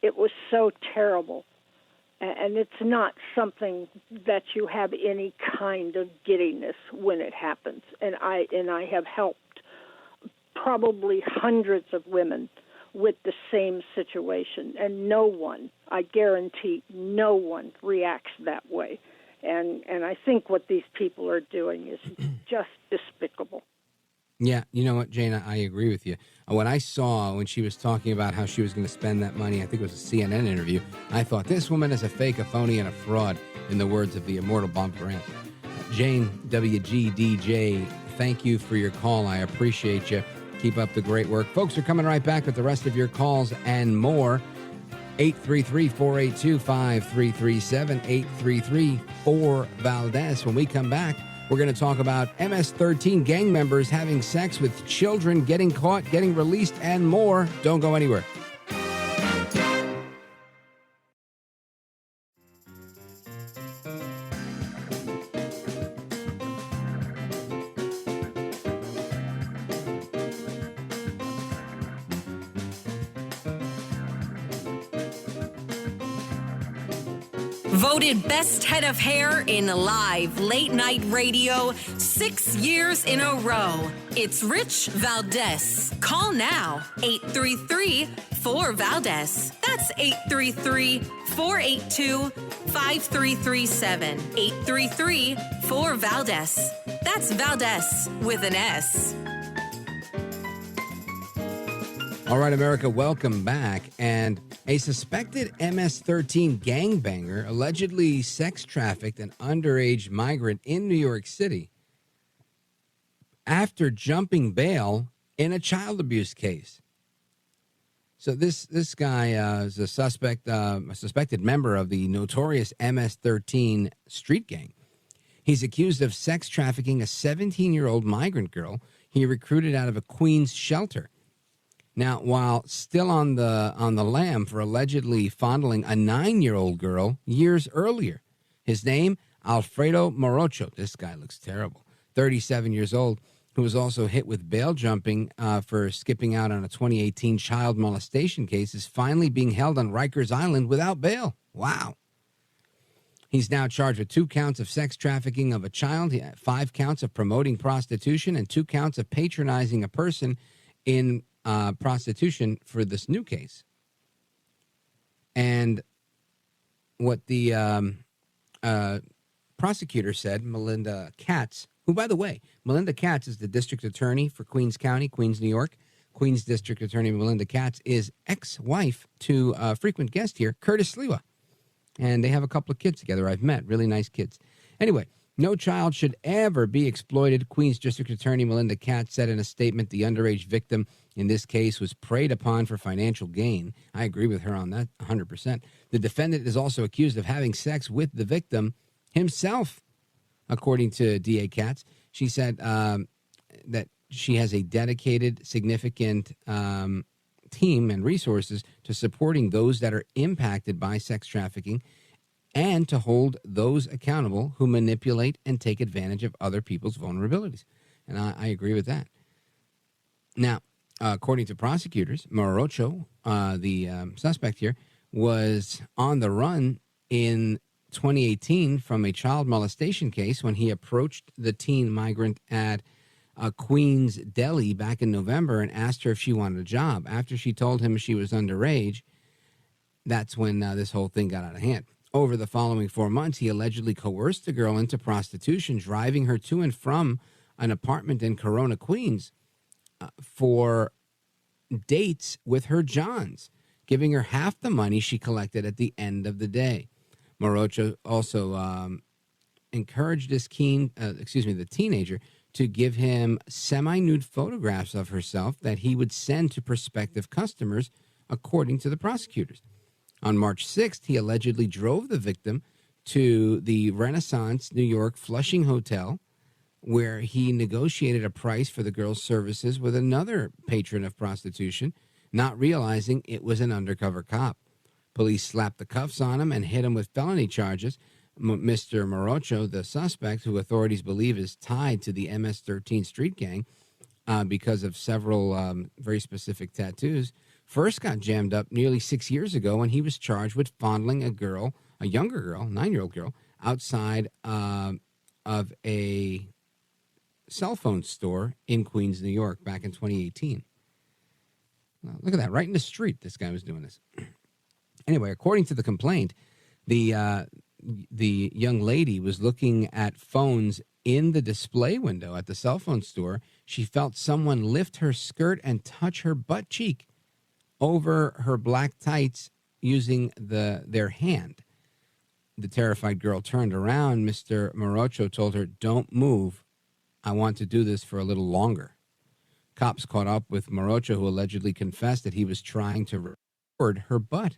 it was so terrible. And it's not something that you have any kind of giddiness when it happens. And I have helped probably hundreds of women with the same situation, and no one, I guarantee, no one reacts that way. And I think what these people are doing is just despicable. Yeah, you know what, Jane, I agree with you. What I saw when she was talking about how she was going to spend that money, I think it was a CNN interview, I thought, this woman is a fake, a phony, and a fraud, in the words of the immortal Bob Grant. Jane, WGDJ, thank you for your call. I appreciate you. Keep up the great work. Folks, we're coming right back with the rest of your calls and more. 833-482-5337, 833-4-VALDEZ. When we come back, we're going to talk about MS-13 gang members having sex with children, getting caught, getting released, and more. Don't go anywhere. Voted best head of hair in live late night radio 6 years in a row. It's Rich Valdez. Call now, 833-4-VALDEZ. That's 833-482-5337. 833-4-VALDEZ. That's Valdez with an S. All right, America, welcome back. And a suspected MS-13 gangbanger allegedly sex trafficked an underage migrant in New York City after jumping bail in a child abuse case. So this guy is a suspected member of the notorious MS-13 street gang. He's accused of sex trafficking a 17-year-old migrant girl he recruited out of a Queens shelter. Now, while still on the lam for allegedly fondling a 9-year-old girl years earlier, his name, Alfredo Morocho. This guy looks terrible. 37 years old, who was also hit with bail jumping for skipping out on a 2018 child molestation case, is finally being held on Rikers Island without bail. Wow. He's now charged with 2 counts of sex trafficking of a child, 5 counts of promoting prostitution, and 2 counts of patronizing a person in prostitution for this new case. And what the prosecutor said, Melinda Katz, who, by the way, Melinda Katz is the district attorney for Queens County, Queens, New York. Queens District Attorney Melinda Katz is ex-wife to a frequent guest here, Curtis Sliwa. And they have a couple of kids together I've met, really nice kids. Anyway, no child should ever be exploited. Queens District Attorney Melinda Katz said in a statement the underage victim in this case was preyed upon for financial gain. I agree with her on that 100%. The defendant is also accused of having sex with the victim himself, according to DA Katz. She said that she has a dedicated, significant team and resources to supporting those that are impacted by sex trafficking and to hold those accountable who manipulate and take advantage of other people's vulnerabilities. And I agree with that. Now, according to prosecutors, Morocho, the suspect here, was on the run in 2018 from a child molestation case when he approached the teen migrant at Queens Deli back in November and asked her if she wanted a job. After she told him she was underage, that's when this whole thing got out of hand. Over the following 4 months, he allegedly coerced the girl into prostitution, driving her to and from an apartment in Corona, Queens, for dates with her Johns, giving her half the money she collected at the end of the day. Morocho also encouraged the teenager to give him semi-nude photographs of herself that he would send to prospective customers, according to the prosecutors. On March 6th, he allegedly drove the victim to the Renaissance New York Flushing Hotel, where he negotiated a price for the girl's services with another patron of prostitution, not realizing it was an undercover cop. Police slapped the cuffs on him and hit him with felony charges. Mr. Morocho, the suspect, who authorities believe is tied to the MS-13 street gang because of several very specific tattoos, first got jammed up nearly 6 years ago when he was charged with fondling a younger girl, 9-year-old girl, outside of a cell phone store in Queens, New York, back in 2018. Well, look at that. Right in the street, this guy was doing this. Anyway, according to the complaint, the young lady was looking at phones in the display window at the cell phone store. She felt someone lift her skirt and touch her butt cheek over her black tights using their hand. The terrified girl turned around. Mr. Morocho told her, "Don't move. I want to do this for a little longer." Cops caught up with Morocho, who allegedly confessed that he was trying to record her butt.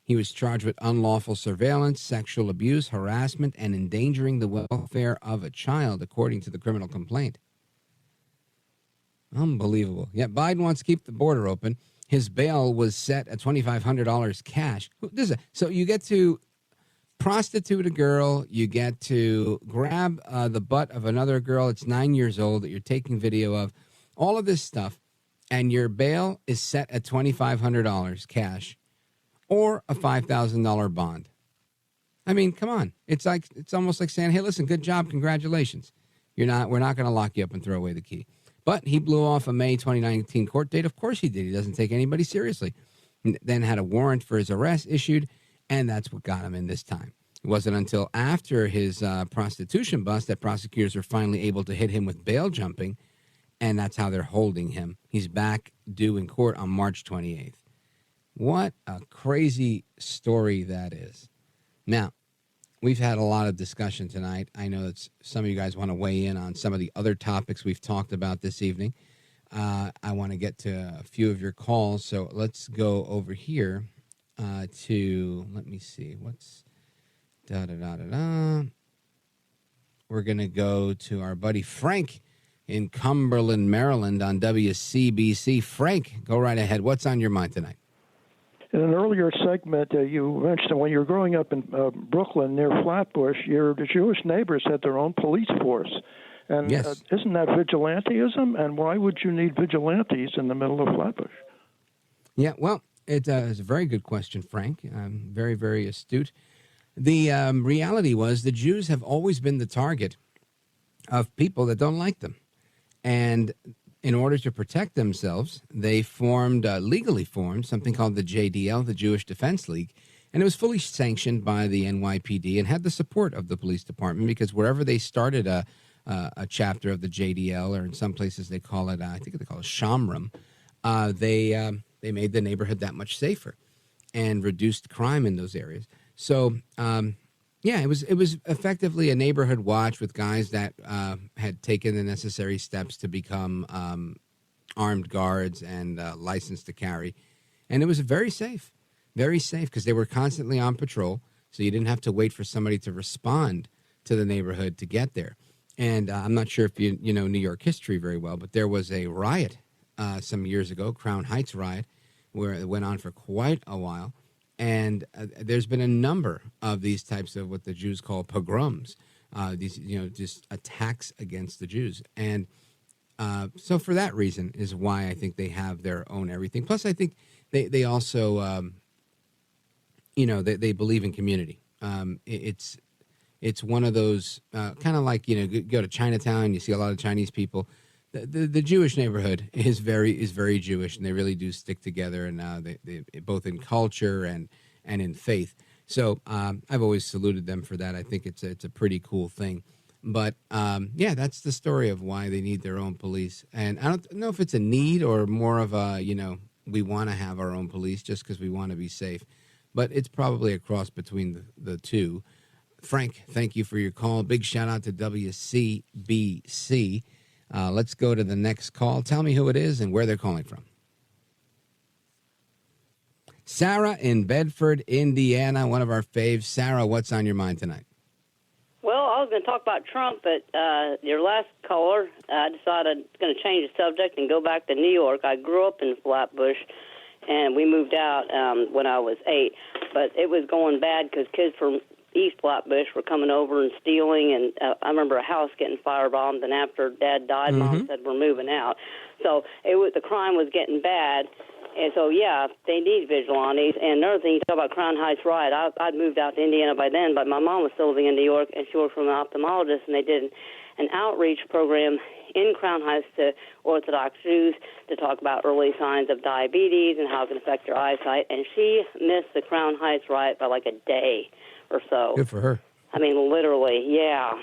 He was charged with unlawful surveillance, sexual abuse, harassment, and endangering the welfare of a child, according to the criminal complaint. Unbelievable. Yet Biden wants to keep the border open. His bail was set at $2,500 cash. So you get to prostitute a girl, you get to grab the butt of another girl that's 9 years old that you're taking video of, all of this stuff, and your bail is set at $2,500 cash or a $5,000 bond. I mean, come on. It's almost like saying, "Hey, listen, good job, congratulations. We're not going to lock you up and throw away the key." But he blew off a May 2019 court date. Of course he did. He doesn't take anybody seriously. Then had a warrant for his arrest issued, and that's what got him in this time. It wasn't until after his prostitution bust that prosecutors were finally able to hit him with bail jumping, and that's how they're holding him. He's back due in court on March 28th. What a crazy story that is. Now, we've had a lot of discussion tonight. I know that some of you guys want to weigh in on some of the other topics we've talked about this evening. I want to get to a few of your calls, so let's go over here to, let me see, what's We're going to go to our buddy Frank in Cumberland, Maryland on WCBC. Frank, go right ahead. What's on your mind tonight? In an earlier segment, you mentioned when you were growing up in Brooklyn near Flatbush, your Jewish neighbors had their own police force. And yes. Isn't that vigilantism? And why would you need vigilantes in the middle of Flatbush? Yeah, well, it's a very good question, Frank. Very, very astute. The reality was the Jews have always been the target of people that don't like them. And in order to protect themselves, they formed, legally formed, something called the JDL, the Jewish Defense League. And it was fully sanctioned by the NYPD and had the support of the police department, because wherever they started a chapter of the JDL, or in some places they call it, I think they call it Shamram, they made the neighborhood that much safer and reduced crime in those areas. So, it was effectively a neighborhood watch with guys that had taken the necessary steps to become armed guards and licensed to carry. And it was very safe, because they were constantly on patrol, so you didn't have to wait for somebody to respond to the neighborhood to get there. And I'm not sure if you know New York history very well, but there was a riot some years ago, Crown Heights riot, where it went on for quite a while. And there's been a number of these types of what the Jews call pogroms, these just attacks against the Jews. And so for that reason is why I think they have their own everything. Plus, I think they also, they believe in community. It's one of those kind of like, go to Chinatown, you see a lot of Chinese people. The Jewish neighborhood is very Jewish, and they really do stick together, and they both in culture and in faith. So I've always saluted them for that. I think it's a pretty cool thing. But that's the story of why they need their own police. And I don't know if it's a need or more of a we want to have our own police just because we want to be safe. But it's probably a cross between the two. Frank, thank you for your call. Big shout out to WCBC. Let's go to the next call. Tell me who it is and where they're calling from. Sarah in Bedford, Indiana, one of our faves. Sarah, what's on your mind tonight? Well, I was going to talk about Trump, but your last caller, I decided I'm going to change the subject and go back to New York. I grew up in Flatbush, and we moved out when I was 8. But it was going bad because kids from East Flatbush were coming over and stealing, and I remember a house getting firebombed, and after Dad died, Mom said, we're moving out. So the crime was getting bad, and so, they need vigilantes. And another thing, you talk about Crown Heights riot, I'd moved out to Indiana by then, but my mom was still living in New York, and she worked for an ophthalmologist, and they did an outreach program in Crown Heights to Orthodox Jews to talk about early signs of diabetes and how it can affect your eyesight, and she missed the Crown Heights riot by like a day or so. Good for her. I mean, literally, yeah.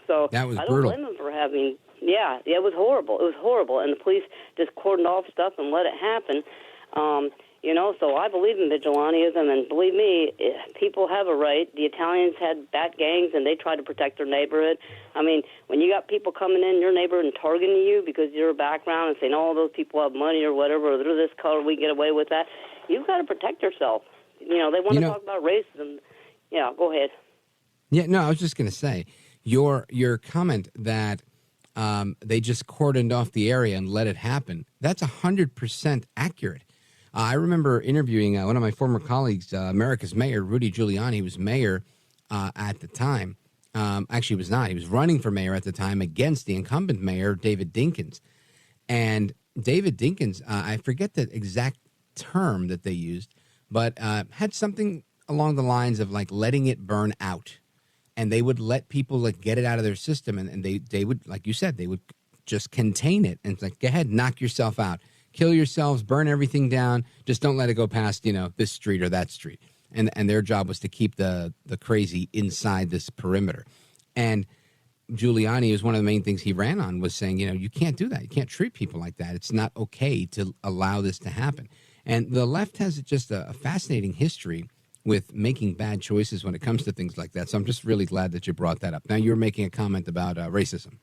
So that was I don't brutal. blame them for having, it was horrible. It was horrible, and the police just cordoned off stuff and let it happen. So I believe in vigilantism, and believe me, people have a right. The Italians had bat gangs, and they tried to protect their neighborhood. I mean, when you got people coming in your neighborhood and targeting you because you're a background and saying, those people have money or whatever, or they're this color, we get away with that, you've got to protect yourself. They want to talk about racism. Yeah, go ahead. Yeah, no, I was just going to say, your comment that they just cordoned off the area and let it happen, that's 100% accurate. I remember interviewing one of my former colleagues, America's mayor, Rudy Giuliani. He was mayor at the time. Actually, he was not. He was running for mayor at the time against the incumbent mayor, David Dinkins. And David Dinkins, I forget the exact term that they used, but had something along the lines of like letting it burn out. And they would let people get it out of their system. And they would, like you said, they would just contain it. And it's like, go ahead, knock yourself out. Kill yourselves, burn everything down. Just don't let it go past, this street or that street. And their job was to keep the crazy inside this perimeter. And Giuliani is one of the main things he ran on was saying, you can't do that. You can't treat people like that. It's not okay to allow this to happen. And the left has just a fascinating history with making bad choices when it comes to things like that. So I'm just really glad that you brought that up. Now, you were making a comment about racism.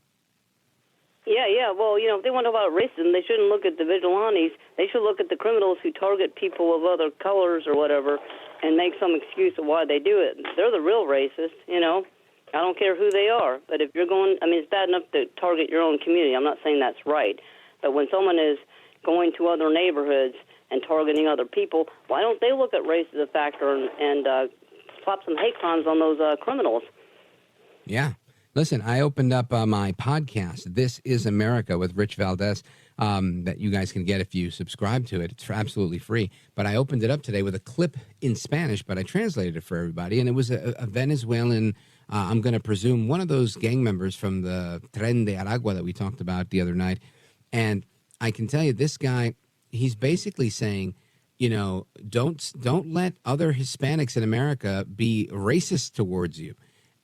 Yeah. Well, if they want to talk about racism, they shouldn't look at the vigilantes. They should look at the criminals who target people of other colors or whatever and make some excuse of why they do it. They're the real racists, I don't care who they are. But if you're it's bad enough to target your own community. I'm not saying that's right. But when someone is going to other neighborhoods and targeting other people, why don't they look at race as a factor and slap some hate crimes on those criminals? Yeah. Listen, I opened up my podcast, This is America, with Rich Valdez, that you guys can get if you subscribe to it. It's absolutely free. But I opened it up today with a clip in Spanish, but I translated it for everybody. And it was a Venezuelan, I'm going to presume, one of those gang members from the Tren de Aragua that we talked about the other night. And I can tell you this guy, he's basically saying, don't let other Hispanics in America be racist towards you.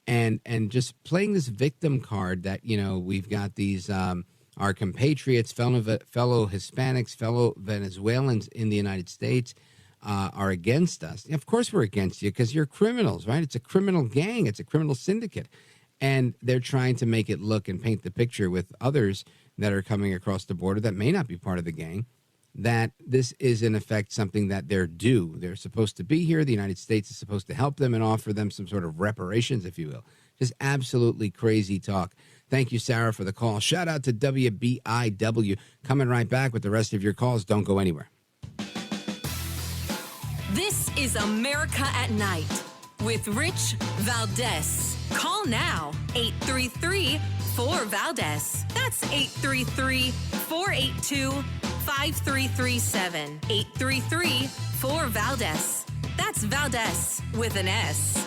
And just playing this victim card that, we've got these our compatriots, fellow Hispanics, fellow Venezuelans in the United States are against us. Of course we're against you because you're criminals, right? It's a criminal gang. It's a criminal syndicate. And they're trying to make it look and paint the picture with others that are coming across the border that may not be part of the gang, that this is, in effect, something that they're due. They're supposed to be here. The United States is supposed to help them and offer them some sort of reparations, if you will. Just absolutely crazy talk. Thank you, Sarah, for the call. Shout out to WBIW. Coming right back with the rest of your calls. Don't go anywhere. This is America at Night with Rich Valdez. Call now, 833-4-VALDEZ. That's 833-482-5337. 833-4-VALDEZ. That's Valdez with an S.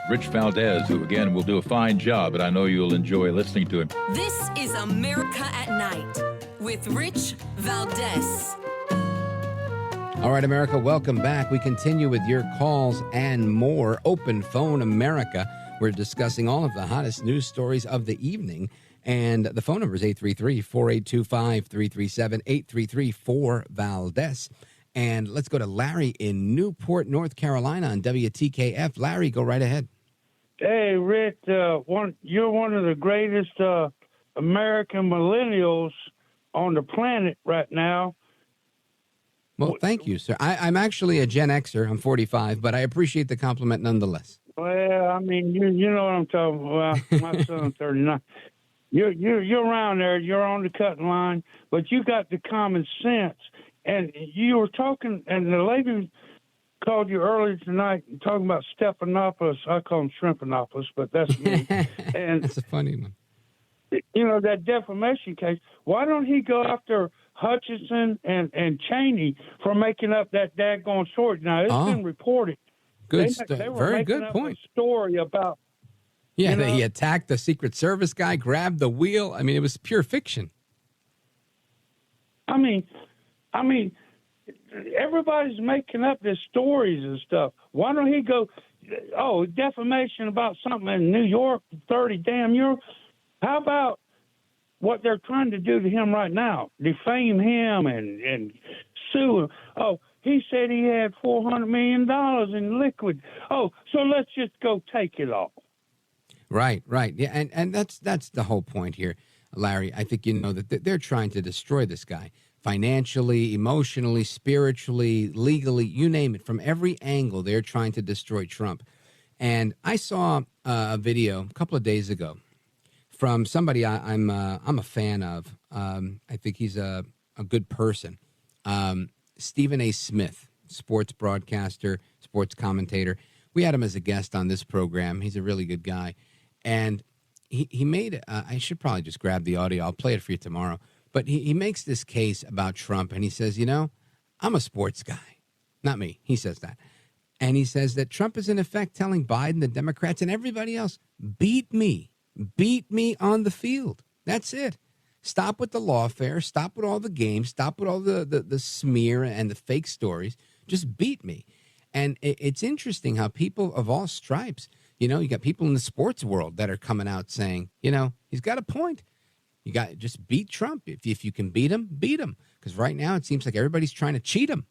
Rich Valdez, who, again, will do a fine job, and I know you'll enjoy listening to him. This is America at Night with Rich Valdez. All right, America, welcome back. We continue with your calls and more. Open Phone America. We're discussing all of the hottest news stories of the evening. And the phone number is 833-482-5337, 833-4-VALDEZ. And let's go to Larry in Newport, North Carolina on WTKF. Larry, go right ahead. Hey, Rick, you're one of the greatest American millennials on the planet right now. Well, thank you, sir. I'm actually a Gen Xer. I'm 45, but I appreciate the compliment nonetheless. Well, I mean, you know what I'm talking about. My son's 39. You're around there. You're on the cutting line, but you got the common sense. And you were talking, and the lady called you earlier tonight talking about Stephanopoulos. I call him Shrimpanopoulos, but that's me. And that's a funny one. That defamation case. Why don't he go after Hutchinson and Cheney for making up that daggone story? Now, it's been reported. Good, they were very making good up point. A story about. Yeah, that he attacked the Secret Service guy, grabbed the wheel. I mean, it was pure fiction. I mean, everybody's making up their stories and stuff. Why don't he go, defamation about something in New York, 30 damn years? How about what they're trying to do to him right now? Defame him and sue him. Oh, he said he had $400 million in liquid. Oh, so let's just go take it all. Right. Yeah, and that's the whole point here, Larry. I think that they're trying to destroy this guy. Financially, emotionally, spiritually, legally, you name it. From every angle, they're trying to destroy Trump. And I saw a video a couple of days ago from somebody I'm a fan of. I think he's a good person. Stephen A. Smith, sports broadcaster, sports commentator. We had him as a guest on this program. He's a really good guy. And he made, I should probably just grab the audio. I'll play it for you tomorrow. But he makes this case about Trump, and he says, I'm a sports guy. Not me. He says that. And he says that Trump is, in effect, telling Biden, the Democrats, and everybody else, beat me on the field. That's it. Stop with the lawfare. Stop with all the games. Stop with all the smear and the fake stories. Just beat me. And it's interesting how people of all stripes, you got people in the sports world that are coming out saying, he's got a point. You got just beat Trump. If you can beat him, beat him. Because right now it seems like everybody's trying to cheat him.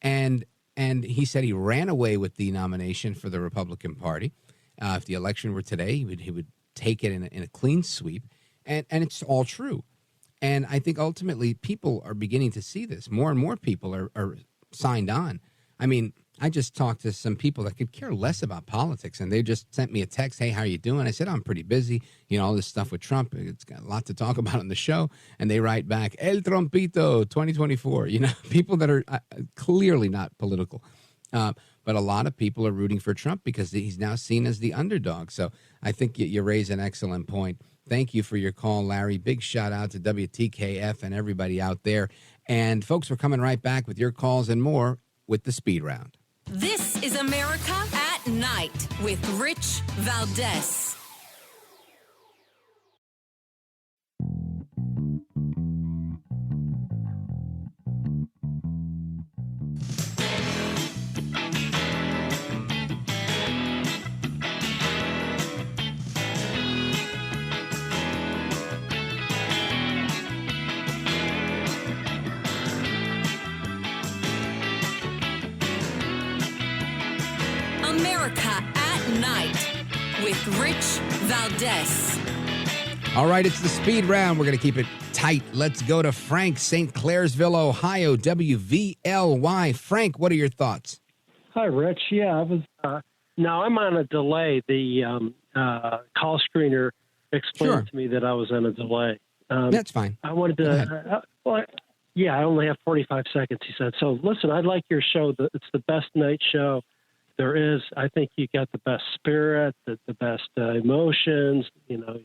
And he said he ran away with the nomination for the Republican Party. If the election were today, he would take it in a clean sweep. And it's all true. And I think ultimately people are beginning to see this. More and more people are signed on. I mean, I just talked to some people that could care less about politics, and they just sent me a text, hey, how are you doing? I said, I'm pretty busy. All this stuff with Trump, it's got a lot to talk about on the show. And they write back, El Trompito 2024, people that are clearly not political. but a lot of people are rooting for Trump because he's now seen as the underdog. So I think you raise an excellent point. Thank you for your call, Larry. Big shout out to WTKF and everybody out there. And folks, we're coming right back with your calls and more with the Speed Round. This is America at Night with Rich Valdez. America at Night with Rich Valdez. All right, it's the Speed Round. We're going to keep it tight. Let's go to Frank, St. Clairsville, Ohio, WVLY. Frank, what are your thoughts? Hi, Rich. Yeah, I was. Now I'm on a delay. The call screener explained to me that I was on a delay. That's fine. I wanted to. I only have 45 seconds. He said. So listen, I like your show. It's the best night show there is. I think you got the best spirit, the best emotions. You know,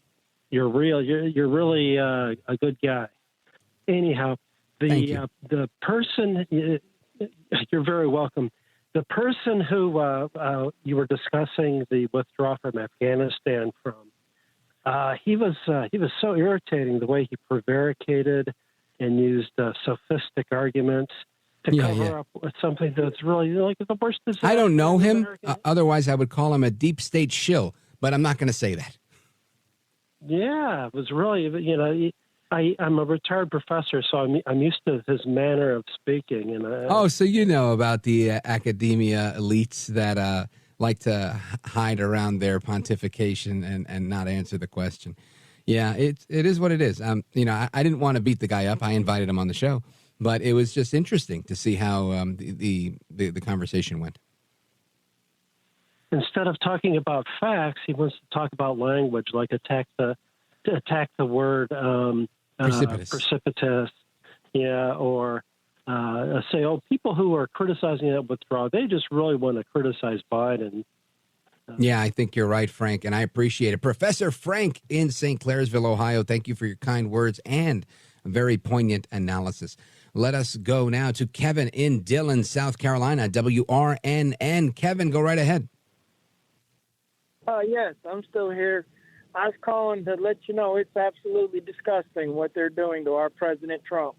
you're real. You're really a good guy. Anyhow, the person. You're very welcome. The person who you were discussing the withdrawal from Afghanistan from, he was so irritating the way he prevaricated and used sophistic arguments to cover up with something that's really like the worst disaster. I don't know him. Otherwise, I would call him a deep state shill, but I'm not going to say that. Yeah, it was really, I'm a retired professor, so I'm used to his manner of speaking. And so you know about the academia elites that like to hide around their pontification and not answer the question. Yeah, it is what it is. I didn't want to beat the guy up. I invited him on the show, but it was just interesting to see how the conversation went. Instead of talking about facts, he wants to talk about language, like attack the word precipitous, or say, people who are criticizing that withdrawal, they just really want to criticize Biden. Yeah, I think you're right, Frank, and I appreciate it. Professor Frank in St. Clairsville, Ohio, thank you for your kind words and a very poignant analysis. Let us go now to Kevin in Dillon, South Carolina, WRNN. Kevin, go right ahead. Yes, I'm still here. I was calling to let you know it's absolutely disgusting what they're doing to our President Trump.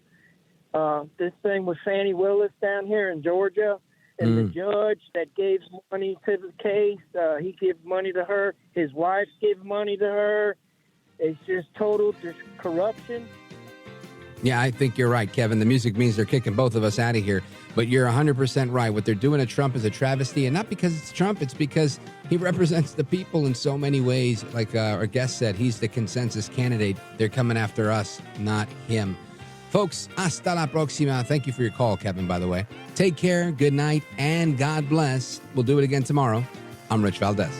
This thing with Fannie Willis down here in Georgia, and the judge that gave money to the case, he gave money to her. His wife gave money to her. It's just total corruption. Yeah, I think you're right, Kevin. The music means they're kicking both of us out of here. But you're 100% right. What they're doing to Trump is a travesty. And not because it's Trump, it's because he represents the people in so many ways. Like our guest said, he's the consensus candidate. They're coming after us, not him. Folks, hasta la próxima. Thank you for your call, Kevin, by the way. Take care, good night, and God bless. We'll do it again tomorrow. I'm Rich Valdez.